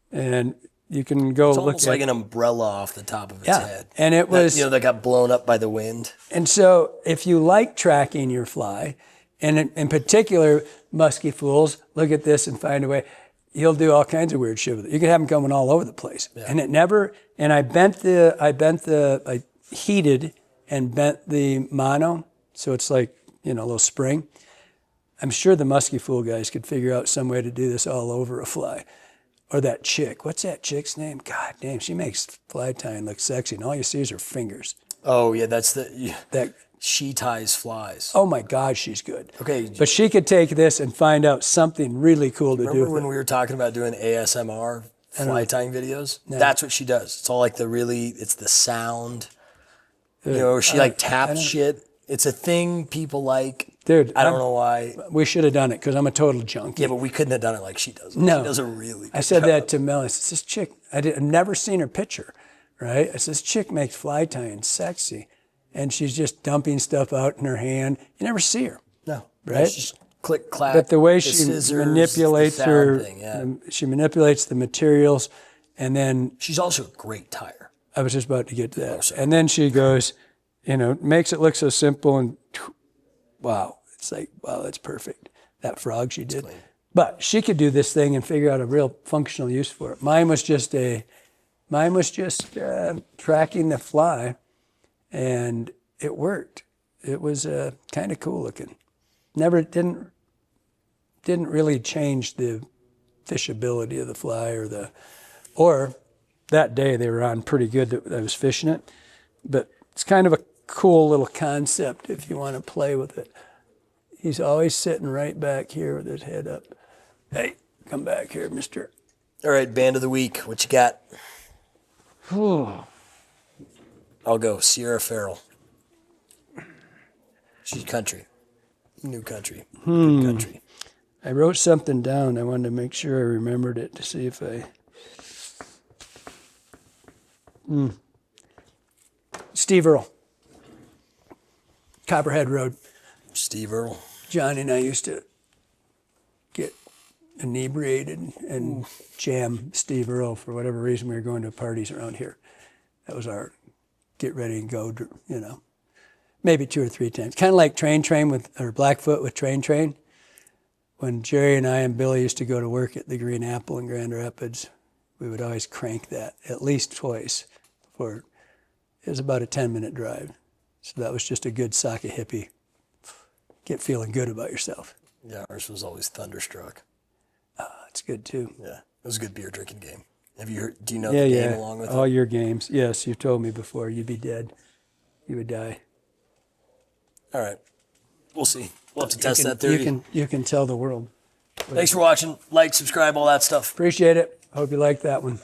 And you can go It's look almost at like an umbrella off the top of its Yeah. head. And it was, that got blown up by the wind. and so if you like tracking your fly, and in particular, musky fools, look at this and find a way. He'll do all kinds of weird shit with it. You can have them going all over the place. Yeah. And I heated and bent the mono, so it's like, a little spring. I'm sure the musky fool guys could figure out some way to do this all over a fly. Or that chick. What's that chick's name? God damn, she makes fly tying look sexy, and all you see is her fingers. Oh, yeah, that's That. She ties flies. Oh my God, she's good. Okay. But she could take this and find out something really cool to do. Remember when we were talking about doing ASMR fly tying videos? No. That's what she does. It's all like it's the sound. She taps shit. It's a thing people like. Dude, I don't know why. We should have done it because I'm a total junkie. Yeah, but we couldn't have done it like she does. No. She does a really good I said job. that to Mel. I said, this chick, I've never seen her picture, right? I said, this chick makes fly tying sexy. And she's just dumping stuff out in her hand. You never see her. No. Right? She's just click, clack. But the way she manipulates she manipulates the materials, and then she's also a great tire. I was just about to get to that. And then she goes, makes it look so simple, and wow, it's like, wow, that's perfect. That frog she did. But she could do this thing and figure out a real functional use for it. Mine was just tracking the fly. And it worked. It was kind of cool looking. Didn't really change the fishability of the fly or that day they were on pretty good that I was fishing it. But it's kind of a cool little concept if you want to play with it. He's always sitting right back here with his head up. Hey, come back here, mister. All right, band of the week. What you got? I'll go Sierra Farrell. She's country. New country. Good country. I wrote something down. I wanted to make sure I remembered it to see if I... Steve Earle. Copperhead Road. Steve Earle. Johnny and I used to get inebriated and jam Steve Earle for whatever reason. We were going to parties around here. That was our get ready and go, maybe 2 or 3 times. Kind of like Blackfoot with Train. When Jerry and I and Billy used to go to work at the Green Apple in Grand Rapids, we would always crank that at least twice. It was about a 10-minute drive. So that was just a good sock of hippie. Get feeling good about yourself. Yeah, ours was always Thunderstruck. It's good too. Yeah, it was a good beer drinking game. Have you heard? Do you know the game along with all it? your games? Yes, you told me before. You'd be dead. You would die. All right, we'll see. We'll have to test that theory. You can tell the world. Thanks for watching. Like, subscribe, all that stuff. Appreciate it. Hope you liked that one.